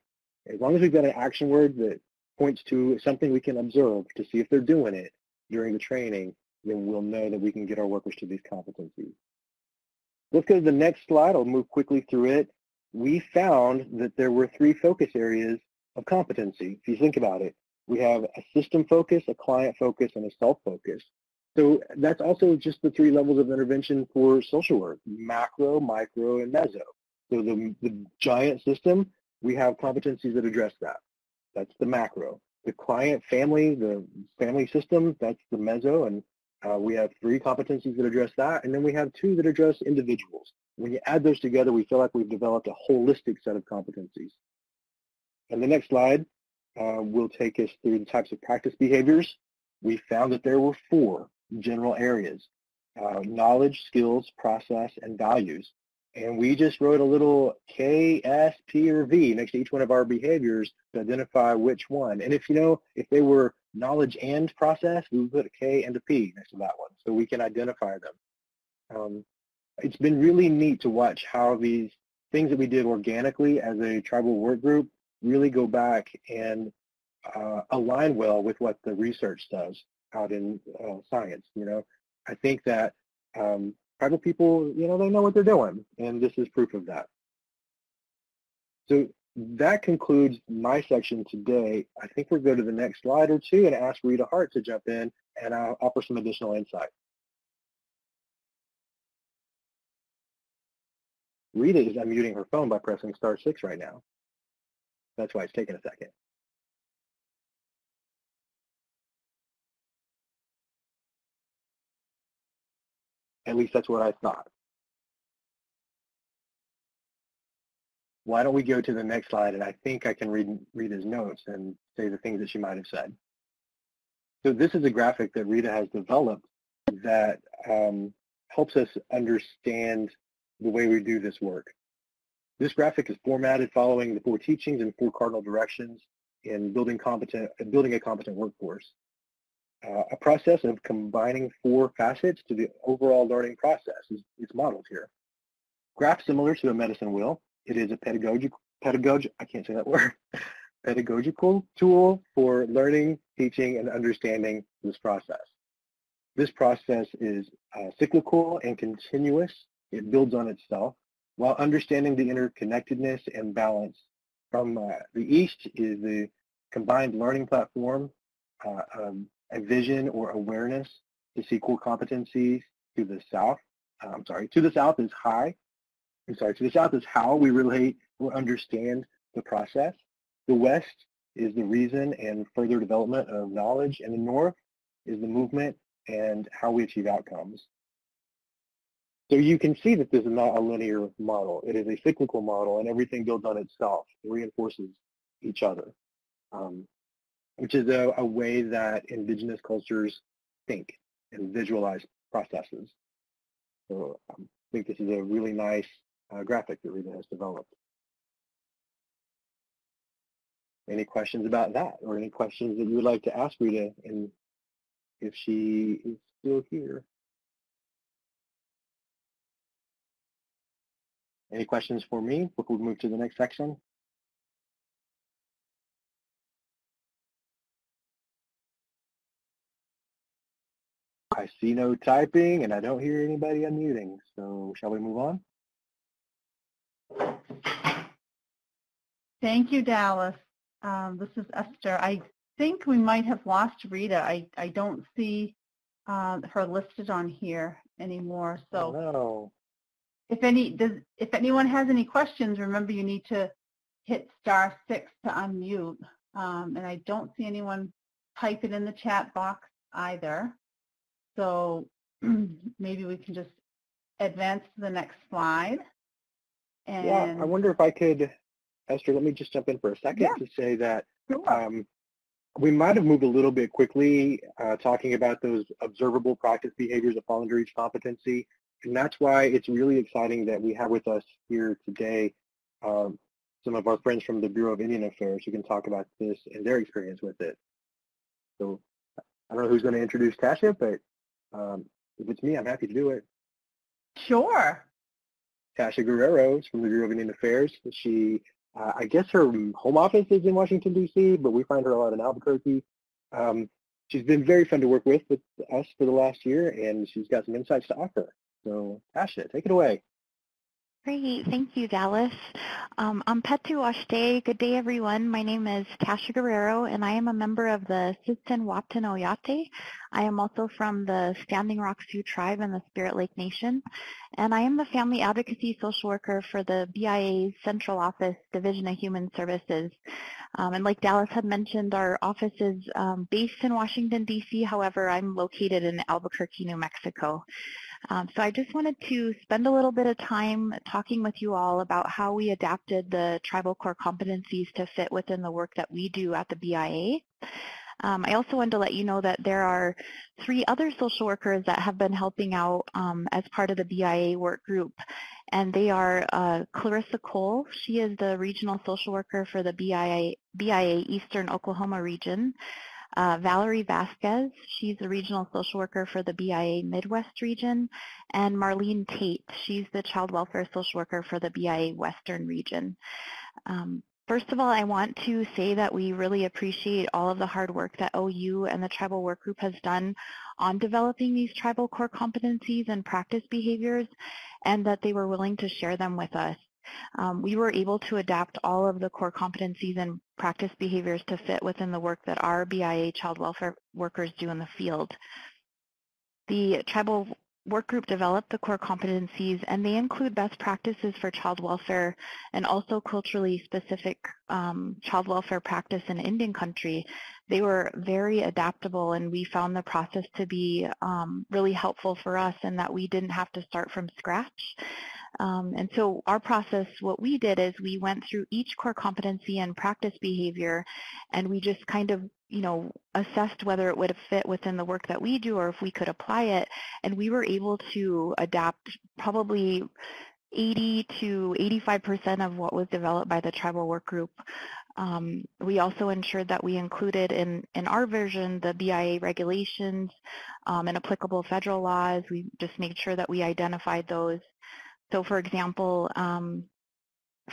As long as we've got an action word that points to something we can observe to see if they're doing it during the training, then we'll know that we can get our workers to these competencies. Let's go to the next slide. I'll move quickly through it. We found that there were 3 focus areas of competency. If you think about it, we have a system focus, a client focus, and a self focus. So that's also just the 3 levels of intervention for social work: macro, micro, and meso. So the giant system, we have competencies that address that. That's the macro. The client family, the family system, that's the meso, and we have 3 competencies that address that, and then we have 2 that address individuals. When you add those together, we feel like we've developed a holistic set of competencies. And the next slide will take us through the types of practice behaviors. We found that there were 4 general areas: knowledge, skills, process, and values. And we just wrote a little K, S, P, or V next to each one of our behaviors to identify which one. And if they were knowledge and process, we would put a K and a P next to that one so we can identify them. It's been really neat to watch how these things that we did organically as a tribal work group really go back and align well with what the research does out in science. I think that tribal people, they know what they're doing, and this is proof of that. So that concludes my section today. I think we'll go to the next slide or 2 and ask Rita Hart to jump in and offer some additional insight. Rita is unmuting her phone by pressing *6 right now. That's why it's taking a second. At least that's what I thought. Why don't we go to the next slide, and I think I can read Rita's notes and say the things that she might have said. So this is a graphic that Rita has developed that helps us understand the way we do this work. This graphic is formatted following the 4 teachings and 4 cardinal directions in building a competent workforce. A process of combining 4 facets to the overall learning process is modeled here. Graph similar to a medicine wheel. It is a pedagogical tool for learning, teaching, and understanding this process. This process is cyclical and continuous. It builds on itself while understanding the interconnectedness and balance. From the east is the combined learning platform, a vision or awareness to see core competencies. To the south is how we relate or understand the process. The west is the reason and further development of knowledge, and the north is the movement and how we achieve outcomes. So you can see that this is not a linear model. It is a cyclical model, and everything builds on itself. It reinforces each other, which is a way that indigenous cultures think and visualize processes. So I think this is a really nice graphic that Rita has developed. Any questions about that, or any questions that you would like to ask Rita, and if she is still here? Any questions for me before we move to the next section? I see no typing, and I don't hear anybody unmuting. So shall we move on? Thank you, Dallas. This is Esther. I think we might have lost Rita. I don't see her listed on here anymore. So No. if anyone has any questions, remember you need to hit *6 to unmute. And I don't see anyone type it in the chat box either. So maybe we can just advance to the next slide. And Yeah, I wonder if I could, Esther, let me just jump in for a second to say that sure. We might have moved a little bit quickly talking about those observable practice behaviors that fall under each competency. And that's why it's really exciting that we have with us here today some of our friends from the Bureau of Indian Affairs who can talk about this and their experience with it. So I don't know who's going to introduce Tasha, but if it's me, I'm happy to do it. Sure. Tasha Guerrero is from the Bureau of Indian Affairs. She, I guess her home office is in Washington, D.C., but we find her a lot in Albuquerque. She's been very fun to work with us for the last year, and she's got some insights to offer. So, Tasha, take it away. Great. Thank you, Dallas. Petu Ashte. Good day, everyone. My name is Tasha Guerrero, and I am a member of the Sitsin Wapton Oyate. I am also from the Standing Rock Sioux Tribe and the Spirit Lake Nation, and I am the Family Advocacy Social Worker for the BIA's Central Office Division of Human Services. And like Dallas had mentioned, our office is based in Washington, D.C. However, I'm located in Albuquerque, New Mexico. So I just wanted to spend a little bit of time talking with you all about how we adapted the tribal core competencies to fit within the work that we do at the BIA. I also wanted to let you know that there are 3 other social workers that have been helping out as part of the BIA work group, and they are Clarissa Cole. She is the regional social worker for the BIA Eastern Oklahoma region. Valerie Vasquez, she's the regional social worker for the BIA Midwest region, and Marlene Tate, she's the child welfare social worker for the BIA Western region. First of all, I want to say that we really appreciate all of the hard work that OU and the Tribal Work Group has done on developing these tribal core competencies and practice behaviors, and that they were willing to share them with us. We were able to adapt all of the core competencies and practice behaviors to fit within the work that our BIA child welfare workers do in the field. The Tribal Work Group developed the core competencies, and they include best practices for child welfare and also culturally specific child welfare practice in Indian country. They were very adaptable, and we found the process to be really helpful for us in that we didn't have to start from scratch. And so our process, what we did is we went through each core competency and practice behavior, and we just kind of, assessed whether it would fit within the work that we do or if we could apply it. And we were able to adapt probably 80 to 85% of what was developed by the tribal work group. We also ensured that we included in our version the BIA regulations and applicable federal laws. We just made sure that we identified those. So for example,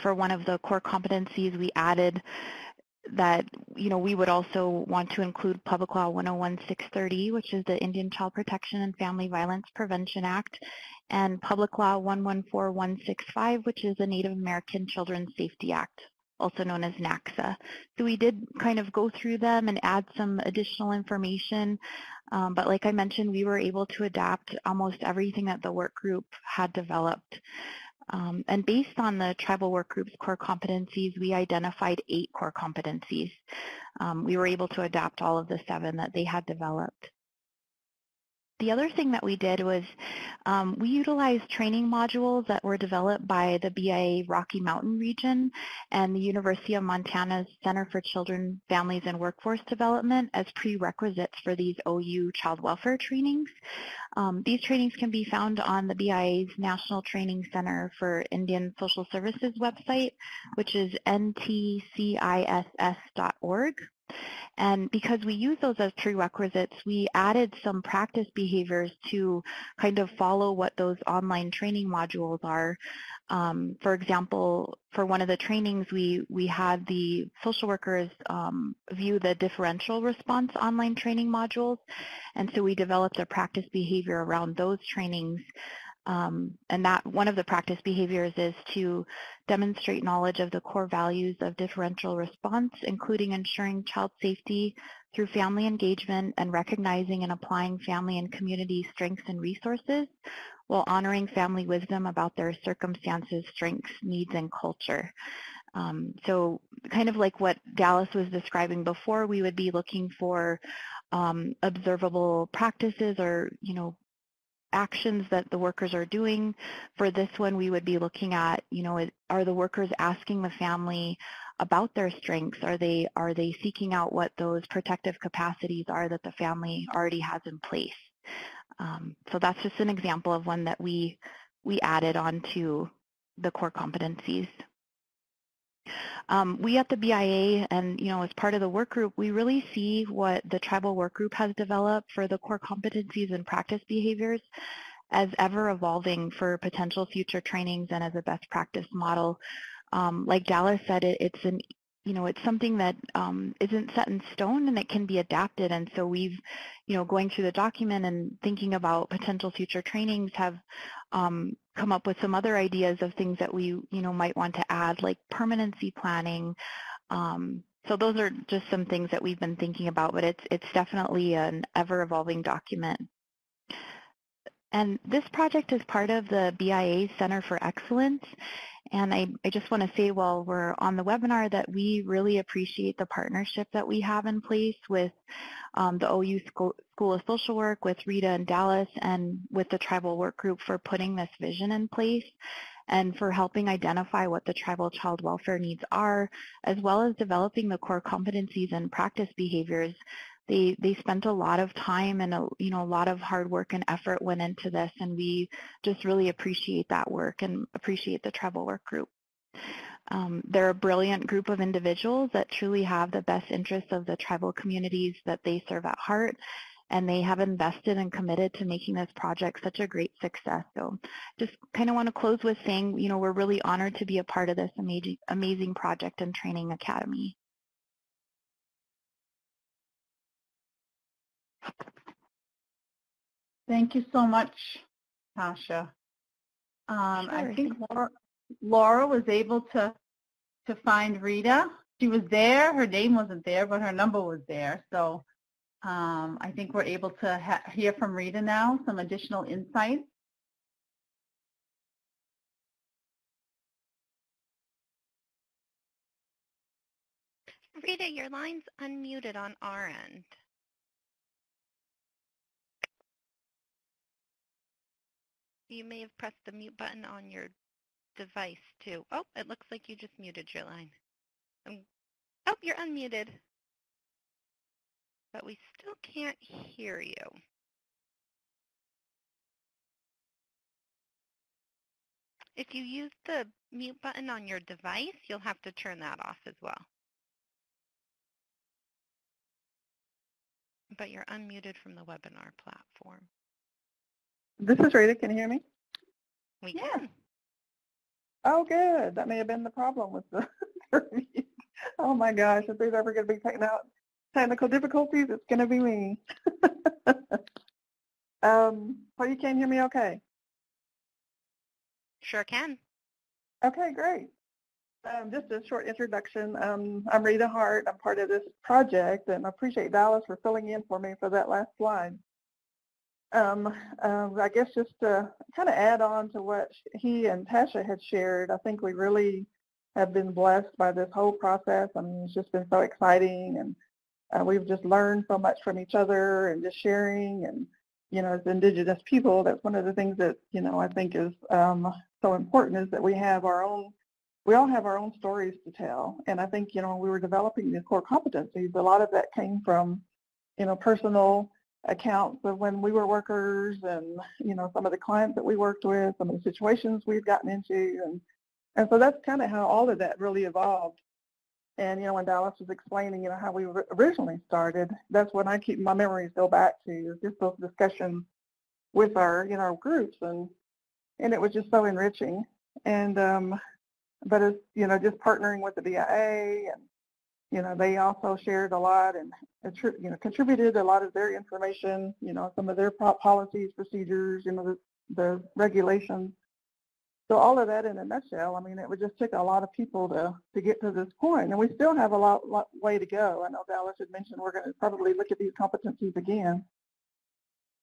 for one of the core competencies, we added that, we would also want to include Public Law 101-630, which is the Indian Child Protection and Family Violence Prevention Act, and Public Law 114-165, which is the Native American Children's Safety Act, also known as NACSA. So we did kind of go through them and add some additional information, but like I mentioned, we were able to adapt almost everything that the work group had developed. And based on the tribal work group's core competencies, we identified 8 core competencies. We were able to adapt all of the 7 that they had developed. The other thing that we did was we utilized training modules that were developed by the BIA Rocky Mountain region and the University of Montana's Center for Children, Families, and Workforce Development as prerequisites for these OU child welfare trainings. These trainings can be found on the BIA's National Training Center for Indian Social Services website, which is ntciss.org. And because we use those as prerequisites, we added some practice behaviors to kind of follow what those online training modules are. For example, for one of the trainings, we had the social workers view the differential response online training modules, and so we developed a practice behavior around those trainings. And that one of the practice behaviors is to demonstrate knowledge of the core values of differential response, including ensuring child safety through family engagement and recognizing and applying family and community strengths and resources, while honoring family wisdom about their circumstances, strengths, needs, and culture. So kind of like what Dallas was describing before, we would be looking for observable practices or, actions that the workers are doing. For this one, we would be looking at, are the workers asking the family about their strengths? Are they seeking out what those protective capacities are that the family already has in place? So that's just an example of one that we added onto the core competencies. We at the BIA and, as part of the work group, we really see what the tribal work group has developed for the core competencies and practice behaviors as ever evolving for potential future trainings and as a best practice model. Like Dallas said, it's something that isn't set in stone and it can be adapted. And so we've, going through the document and thinking about potential future trainings have come up with some other ideas of things that we, might want to add, like permanency planning. So those are just some things that we've been thinking about, but it's definitely an ever-evolving document. And this project is part of the BIA Center for Excellence. And I just want to say while we're on the webinar that we really appreciate the partnership that we have in place with the OU School of Social Work, with Rita and Dallas, and with the tribal work group for putting this vision in place and for helping identify what the tribal child welfare needs are, as well as developing the core competencies and practice behaviors. They spent a lot of time and a lot of hard work and effort went into this, and we just really appreciate that work and appreciate the tribal work group. They're a brilliant group of individuals that truly have the best interests of the tribal communities that they serve at heart, and they have invested and committed to making this project such a great success. So just kind of want to close with saying, we're really honored to be a part of this amazing project and training academy. Thank you so much, Tasha. I think Laura was able to find Rita. She was there. Her name wasn't there, but her number was there. So I think we're able to hear from Rita now, some additional insights. Rita, your line's unmuted on our end. You may have pressed the mute button on your device too. Oh, it looks like you just muted your line. Oh, you're unmuted. But we still can't hear you. If you use the mute button on your device, you'll have to turn that off as well. But you're unmuted from the webinar platform. This is Rita. Can you hear me? We can. Oh, good. That may have been the problem with the mute. Oh my gosh, if there's ever going to be technical difficulties, it's going to be me. Well, you can hear me okay? Sure can. Okay, great. Just a short introduction. I'm Rita Hart. I'm part of this project, and I appreciate Dallas for filling in for me for that last slide. I guess just to kind of add on to what he and Tasha had shared, I think we really have been blessed by this whole process. I mean, it's just been so exciting, and we've just learned so much from each other and just sharing. And, as Indigenous people, that's one of the things that, I think is so important is that we all have our own stories to tell. And I think, when we were developing the core competencies, a lot of that came from, personal accounts of when we were workers and, some of the clients that we worked with, some of the situations we've gotten into. And so that's kind of how all of that really evolved. And, when Dallas was explaining, how we originally started, that's when I keep my memories go back to, just those discussions with our, groups. And it was just so enriching. And but it's, you know, just partnering with the BIA, and you know, they also shared a lot and you know, contributed a lot of their information, you know, some of their policies, procedures, you know, the regulations. So all of that in a nutshell, I mean, it would just take a lot of people to get to this point, and we still have a lot way to go. I know Dallas had mentioned we're going to probably look at these competencies again.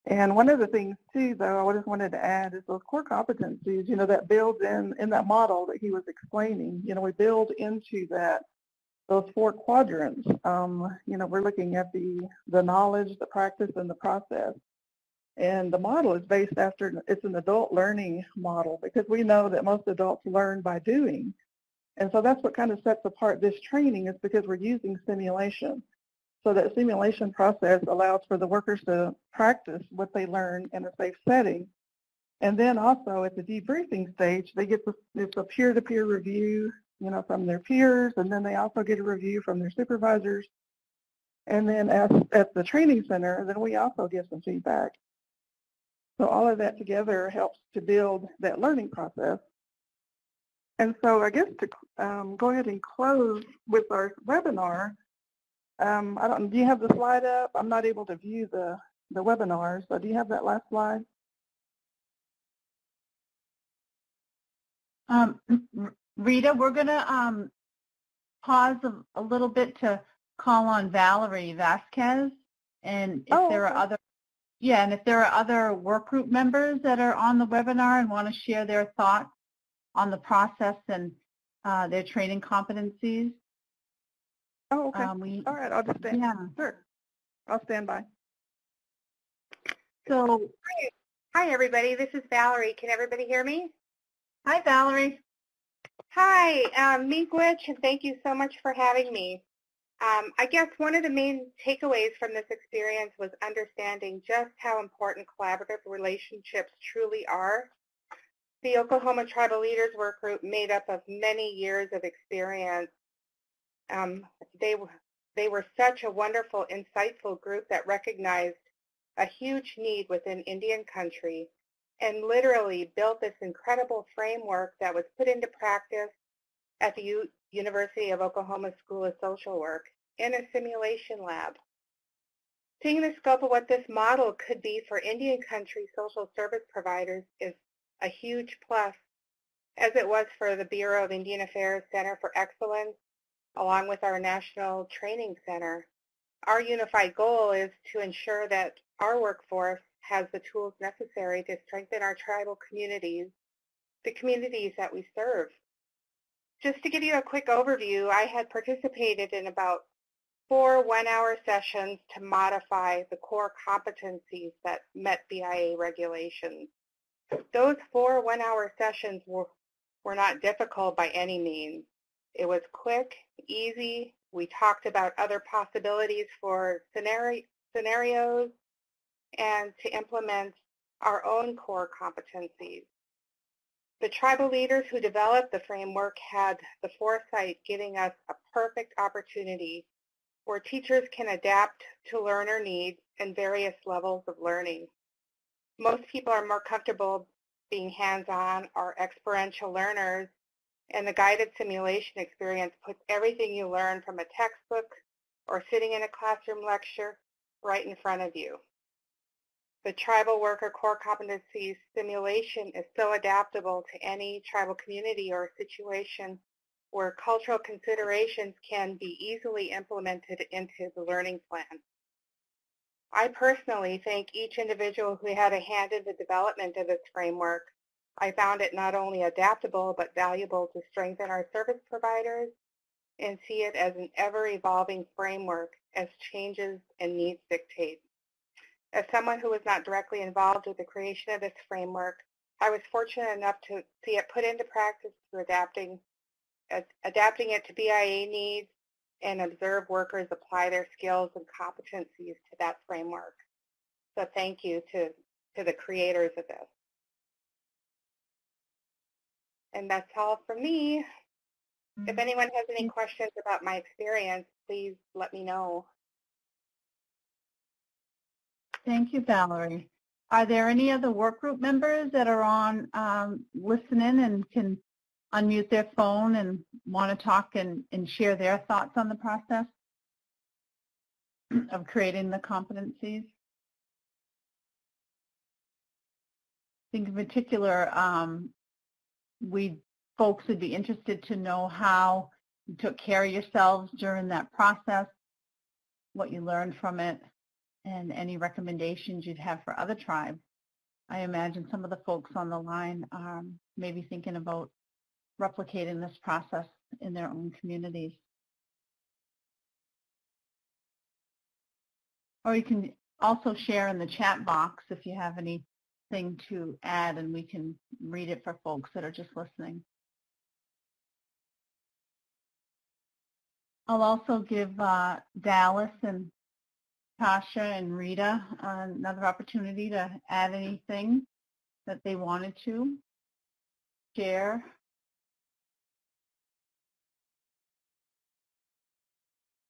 And one of the things too, though, I just wanted to add is those core competencies, you know, that builds in that model that he was explaining. You know, we build into that those 4 quadrants. You know, we're looking at the knowledge, the practice, and the process. And the model is based after, it's an adult learning model, because we know that most adults learn by doing. And so that's what kind of sets apart this training, is because we're using simulation. So that simulation process allows for the workers to practice what they learn in a safe setting. And then also at the debriefing stage, they get it's a peer-to-peer review, you know, from their peers, and then they also get a review from their supervisors. And then at the training center, then we also give some feedback. So all of that together helps to build that learning process. And so I guess to go ahead and close with our webinar, do you have the slide up? I'm not able to view the webinar, so do you have that last slide? Rita, we're going to pause a little bit to call on Valerie Vasquez, and if there are other and if there are other work group members that are on the webinar and want to share their thoughts on the process and their training competencies. Oh, okay. All right, I'll just stand. Yeah. Sure. I'll stand by. So, hi everybody. This is Valerie. Can everybody hear me? Hi, Valerie. Hi, Miigwech, and thank you so much for having me. I guess one of the main takeaways from this experience was understanding just how important collaborative relationships truly are. The Oklahoma Tribal Leaders Work Group, made up of many years of experience, they were such a wonderful, insightful group that recognized a huge need within Indian country and literally built this incredible framework that was put into practice at the University of Oklahoma School of Social Work in a simulation lab. Seeing the scope of what this model could be for Indian country social service providers is a huge plus, as it was for the Bureau of Indian Affairs Center for Excellence, along with our National Training Center. Our unified goal is to ensure that our workforce has the tools necessary to strengthen our tribal communities, the communities that we serve. Just to give you a quick overview, I had participated in about 4 one-hour sessions to modify the core competencies that met BIA regulations. Those 4 one-hour sessions were not difficult by any means. It was quick, easy. We talked about other possibilities for scenarios and to implement our own core competencies. The tribal leaders who developed the framework had the foresight, giving us a perfect opportunity where teachers can adapt to learner needs and various levels of learning. Most people are more comfortable being hands-on or experiential learners, and the guided simulation experience puts everything you learn from a textbook or sitting in a classroom lecture right in front of you. The tribal worker core competencies simulation is so adaptable to any tribal community or situation where cultural considerations can be easily implemented into the learning plan. I personally thank each individual who had a hand in the development of this framework. I found it not only adaptable but valuable to strengthen our service providers and see it as an ever-evolving framework as changes and needs dictate. As someone who was not directly involved with the creation of this framework, I was fortunate enough to see it put into practice through adapting it to BIA needs and observe workers apply their skills and competencies to that framework. So thank you to the creators of this. And that's all from me. If anyone has any questions about my experience, please let me know. Thank you, Valerie. Are there any other work group members that are on listening and can unmute their phone and want to talk and share their thoughts on the process of creating the competencies? I think in particular, folks would be interested to know how you took care of yourselves during that process, what you learned from it, and any recommendations you'd have for other tribes. I imagine some of the folks on the line are maybe thinking about replicating this process in their own communities. Or you can also share in the chat box if you have anything to add, and we can read it for folks that are just listening. I'll also give Dallas and Tasha and Rita another opportunity to add anything that they wanted to share.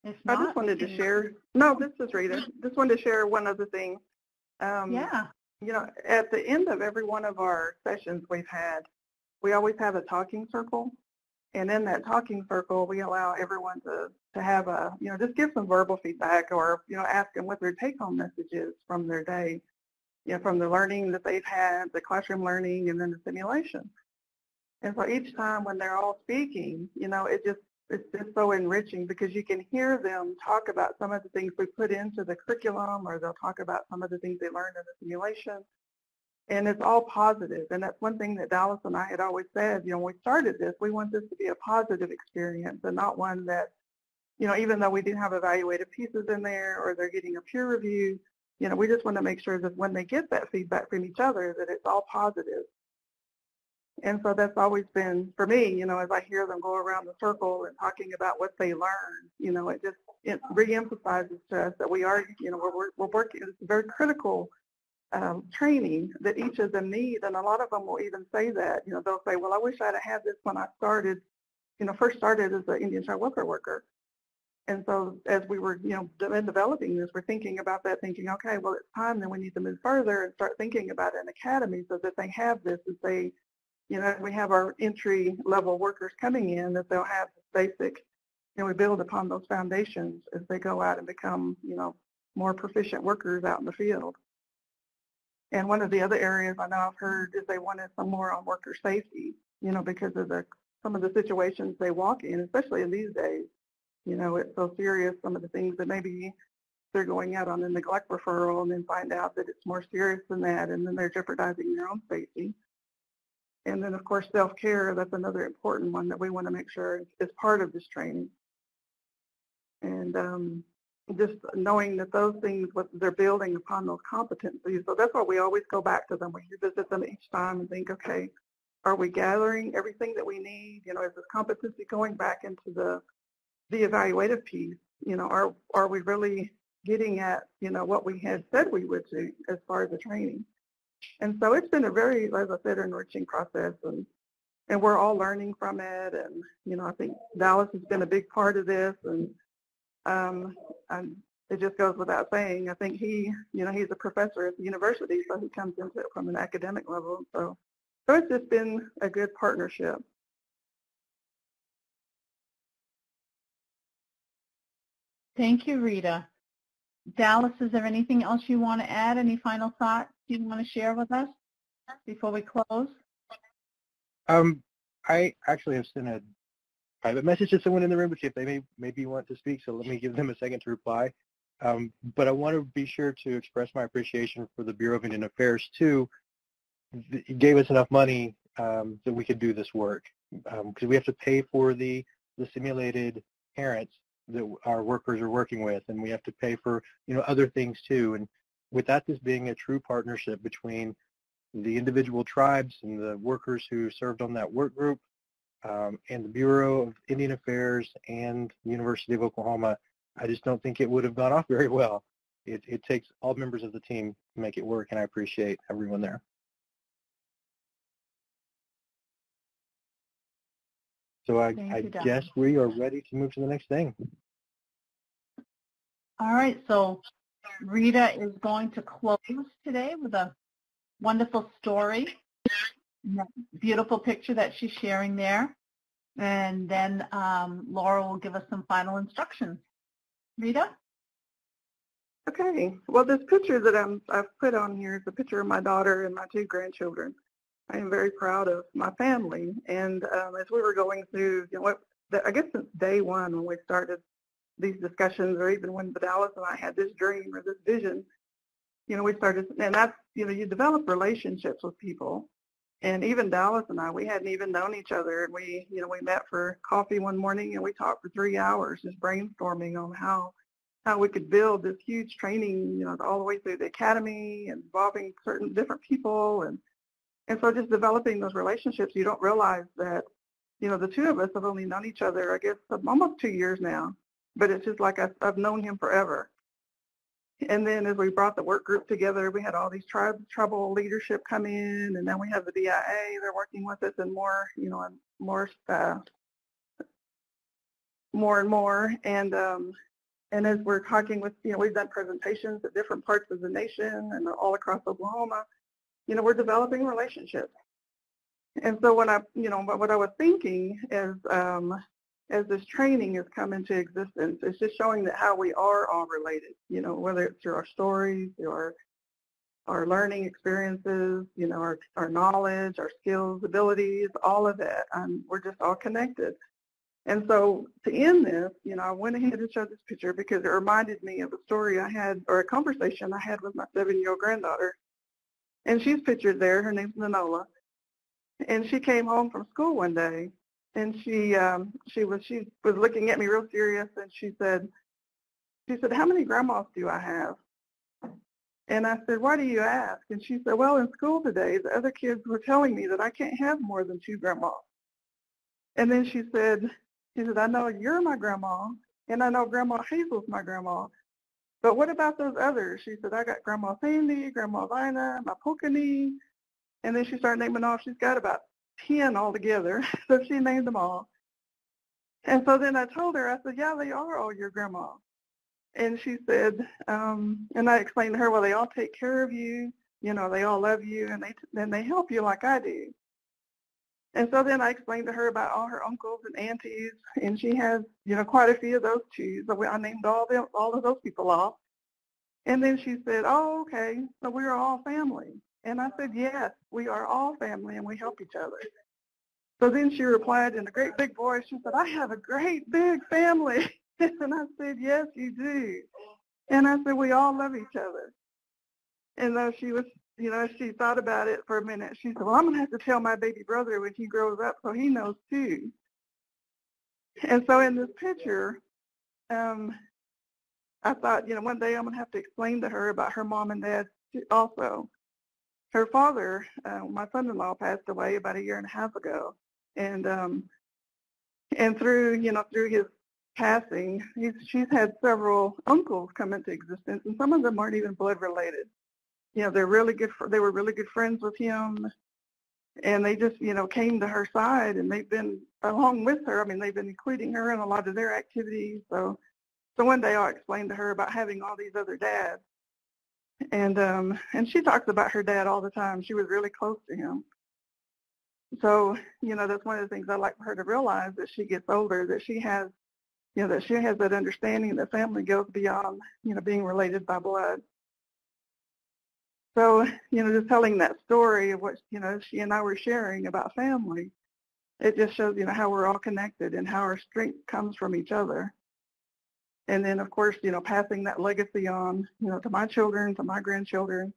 If not, I just wanted to share, no, this is Rita. Just wanted to share one other thing. Yeah. You know, at the end of every one of our sessions we always have a talking circle. And in that talking circle, we allow everyone to have just give some verbal feedback or, ask them what their take-home message is from their day, from the learning that they've had, the classroom learning, and then the simulation. And so each time when they're all speaking, it's just so enriching because you can hear them talk about some of the things we put into the curriculum, or they'll talk about some of the things they learned in the simulation. And it's all positive. And that's one thing that Dallas and I had always said, when we started this, we want this to be a positive experience and not one that, even though we do have evaluative pieces in there or they're getting a peer review, we just want to make sure that when they get that feedback from each other, that it's all positive. And so that's always been, for me, as I hear them go around the circle and talking about what they learned, it re-emphasizes to us that we are, we're working, it's very critical training that each of them need, and a lot of them will even say that, they'll say, well, I wish I'd have had this when I started, first started as an Indian child welfare worker. And so as we were, developing this, we're thinking about that, thinking, okay, well, it's time that we need to move further and start thinking about an academy so that they have this as they, we have our entry level workers coming in, that they'll have basic, we build upon those foundations as they go out and become, more proficient workers out in the field. And one of the other areas I know I've heard is they wanted some more on worker safety, because of some of the situations they walk in, especially in these days. It's so serious, some of the things that maybe they're going out on a neglect referral and then find out that it's more serious than that, and then they're jeopardizing their own safety. And then, of course, self-care, that's another important one that we want to make sure is part of this training. And just knowing that those things, they're building upon those competencies. So that's why we always go back to them. We revisit them each time and think, okay, are we gathering everything that we need? Is this competency going back into the evaluative piece? Are we really getting at, what we had said we would do as far as the training? And so it's been a very, as I said, enriching process, and we're all learning from it. And, I think Dallas has been a big part of this, and it just goes without saying. I think he's a professor at the university, so he comes into it from an academic level. So it's just been a good partnership. Thank you, Rita. Dallas, is there anything else you want to add? Any final thoughts you want to share with us before we close? I actually have sent a private message to someone in the room to see if they maybe want to speak, so let me give them a second to reply. But I want to be sure to express my appreciation for the Bureau of Indian Affairs, too. It gave us enough money that we could do this work, because we have to pay for the simulated parents that our workers are working with, and we have to pay for other things too. And without this being a true partnership between the individual tribes and the workers who served on that work group, and the Bureau of Indian Affairs and the University of Oklahoma, I just don't think it would have gone off very well. It takes all members of the team to make it work, and I appreciate everyone there. So I guess we are ready to move to the next thing. All right, so Rita is going to close today with a wonderful story, and that beautiful picture that she's sharing there. And then Laura will give us some final instructions. Rita? Okay. Well, this picture that I've put on here is a picture of my daughter and my 2 grandchildren. I am very proud of my family. And as we were going through, I guess since day one when we started these discussions, or even when Dallas and I had this dream or this vision, we started, and that's, you develop relationships with people. And even Dallas and I, we hadn't even known each other. And we met for coffee one morning and we talked for 3 hours just brainstorming on how we could build this huge training, all the way through the academy, involving certain different people. And so just developing those relationships, you don't realize that, the 2 of us have only known each other, I guess, almost 2 years now. But it's just like I've known him forever. And then as we brought the work group together, we had all these tribal leadership come in, and then we have the DIA. They're working with us and more, and more and more. And as we're talking with, we've done presentations at different parts of the nation and all across Oklahoma. We're developing relationships. And so what I was thinking is, as this training has come into existence, it's just showing that how we are all related, whether it's through our stories, through our learning experiences, our knowledge, our skills, abilities, all of that. We're just all connected. And so to end this, I went ahead and showed this picture because it reminded me of a story I had, or a conversation I had with my 7-year-old granddaughter. And she's pictured there. Her name's Nanola. And she came home from school one day, and she was looking at me real serious, and she said, "How many grandmas do I have?" And I said, "Why do you ask?" And she said, "Well, in school today, the other kids were telling me that I can't have more than 2 grandmas." And then she said, "I know you're my grandma, and I know Grandma Hazel's my grandma, but what about those others?" She said, "I got Grandma Sandy, Grandma Vina, my Pocany." And then she started naming off. She's got about 10 altogether, so she named them all. And so then I told her, I said, "Yeah, they are all your grandma." And she said, and I explained to her, well, they all take care of you, they all love you, and they help you like I do. And so then I explained to her about all her uncles and aunties, and she has, quite a few of those too. So I named all of those people off. And then she said, "Oh, okay, so we're all family." And I said, "Yes, we are all family, and we help each other." So then she replied in a great big voice, she said, "I have a great big family." And I said, "Yes, you do." And I said, "We all love each other." And though she was, she thought about it for a minute. She said, "Well, I'm going to have to tell my baby brother when he grows up so he knows too." And so in this picture, I thought, one day I'm going to have to explain to her about her mom and dad also. Her father, my son-in-law, passed away about 1.5 years ago. And through his passing, she's had several uncles come into existence, and some of them aren't even blood related. They're really good. They were really good friends with him, and they just came to her side, and they've been along with her. I mean, they've been including her in a lot of their activities. So one day I'll explain to her about having all these other dads, and she talks about her dad all the time. She was really close to him. So that's one of the things I'd like for her to realize as she gets older, that she has that understanding that family goes beyond being related by blood. So just telling that story of what she and I were sharing about family, it just shows how we're all connected and how our strength comes from each other. And then of course passing that legacy on to my children, to my grandchildren.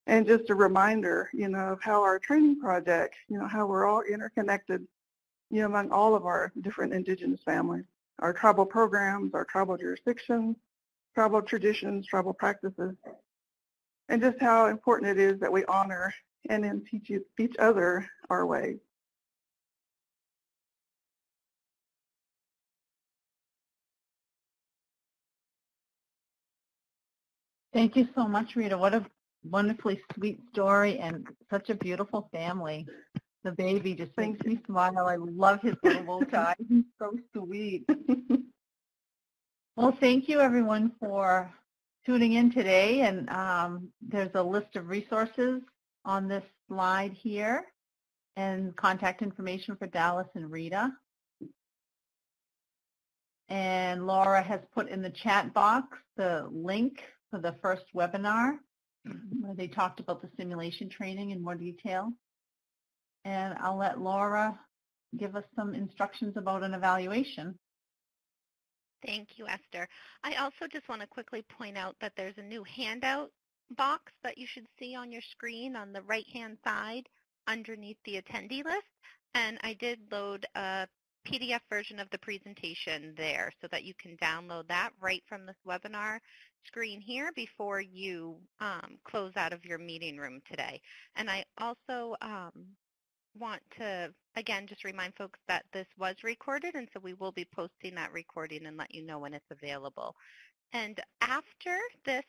And just a reminder, of how our training project, how we're all interconnected, among all of our different indigenous families, our tribal programs, our tribal jurisdictions, tribal traditions, tribal practices, and just how important it is that we honor and then teach each other our ways. Thank you so much, Rita. What a wonderfully sweet story and such a beautiful family. The baby just makes me smile. I love his little bow tie. He's so sweet. Well, thank you, everyone, for tuning in today. And there's a list of resources on this slide here and contact information for Dallas and Rita. And Laura has put in the chat box the link for the first webinar where they talked about the simulation training in more detail. And I'll let Laura give us some instructions about an evaluation. Thank you, Esther. I also just want to quickly point out that there's a new handout box that you should see on your screen on the right-hand side underneath the attendee list. And I did load a PDF version of the presentation there so that you can download that right from this webinar screen here before you close out of your meeting room today. And I also want to, again, just remind folks that this was recorded, and so we will be posting that recording and let you know when it's available. And after this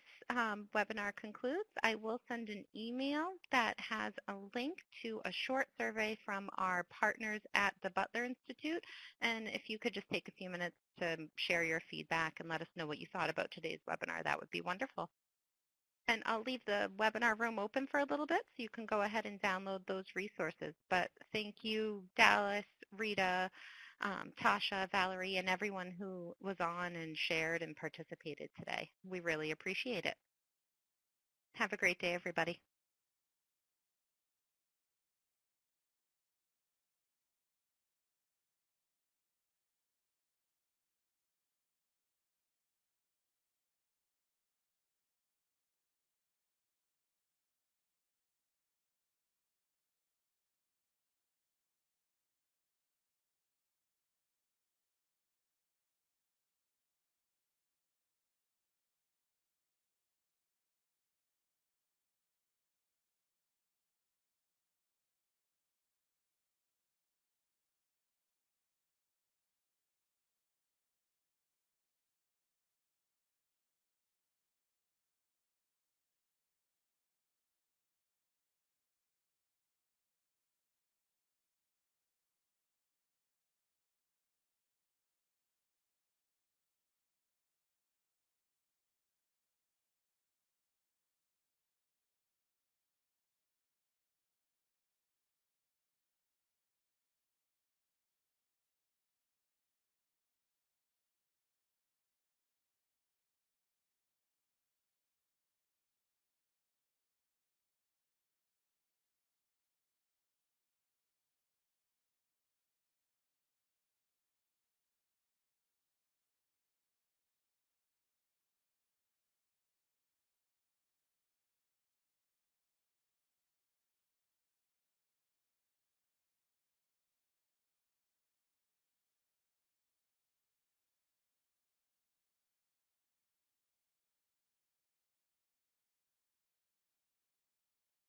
webinar concludes, I will send an email that has a link to a short survey from our partners at the Butler Institute. And if you could just take a few minutes to share your feedback and let us know what you thought about today's webinar, that would be wonderful. And I'll leave the webinar room open for a little bit so you can go ahead and download those resources. But thank you, Dallas, Rita, Tasha, Valerie, and everyone who was on and shared and participated today. We really appreciate it. Have a great day, everybody.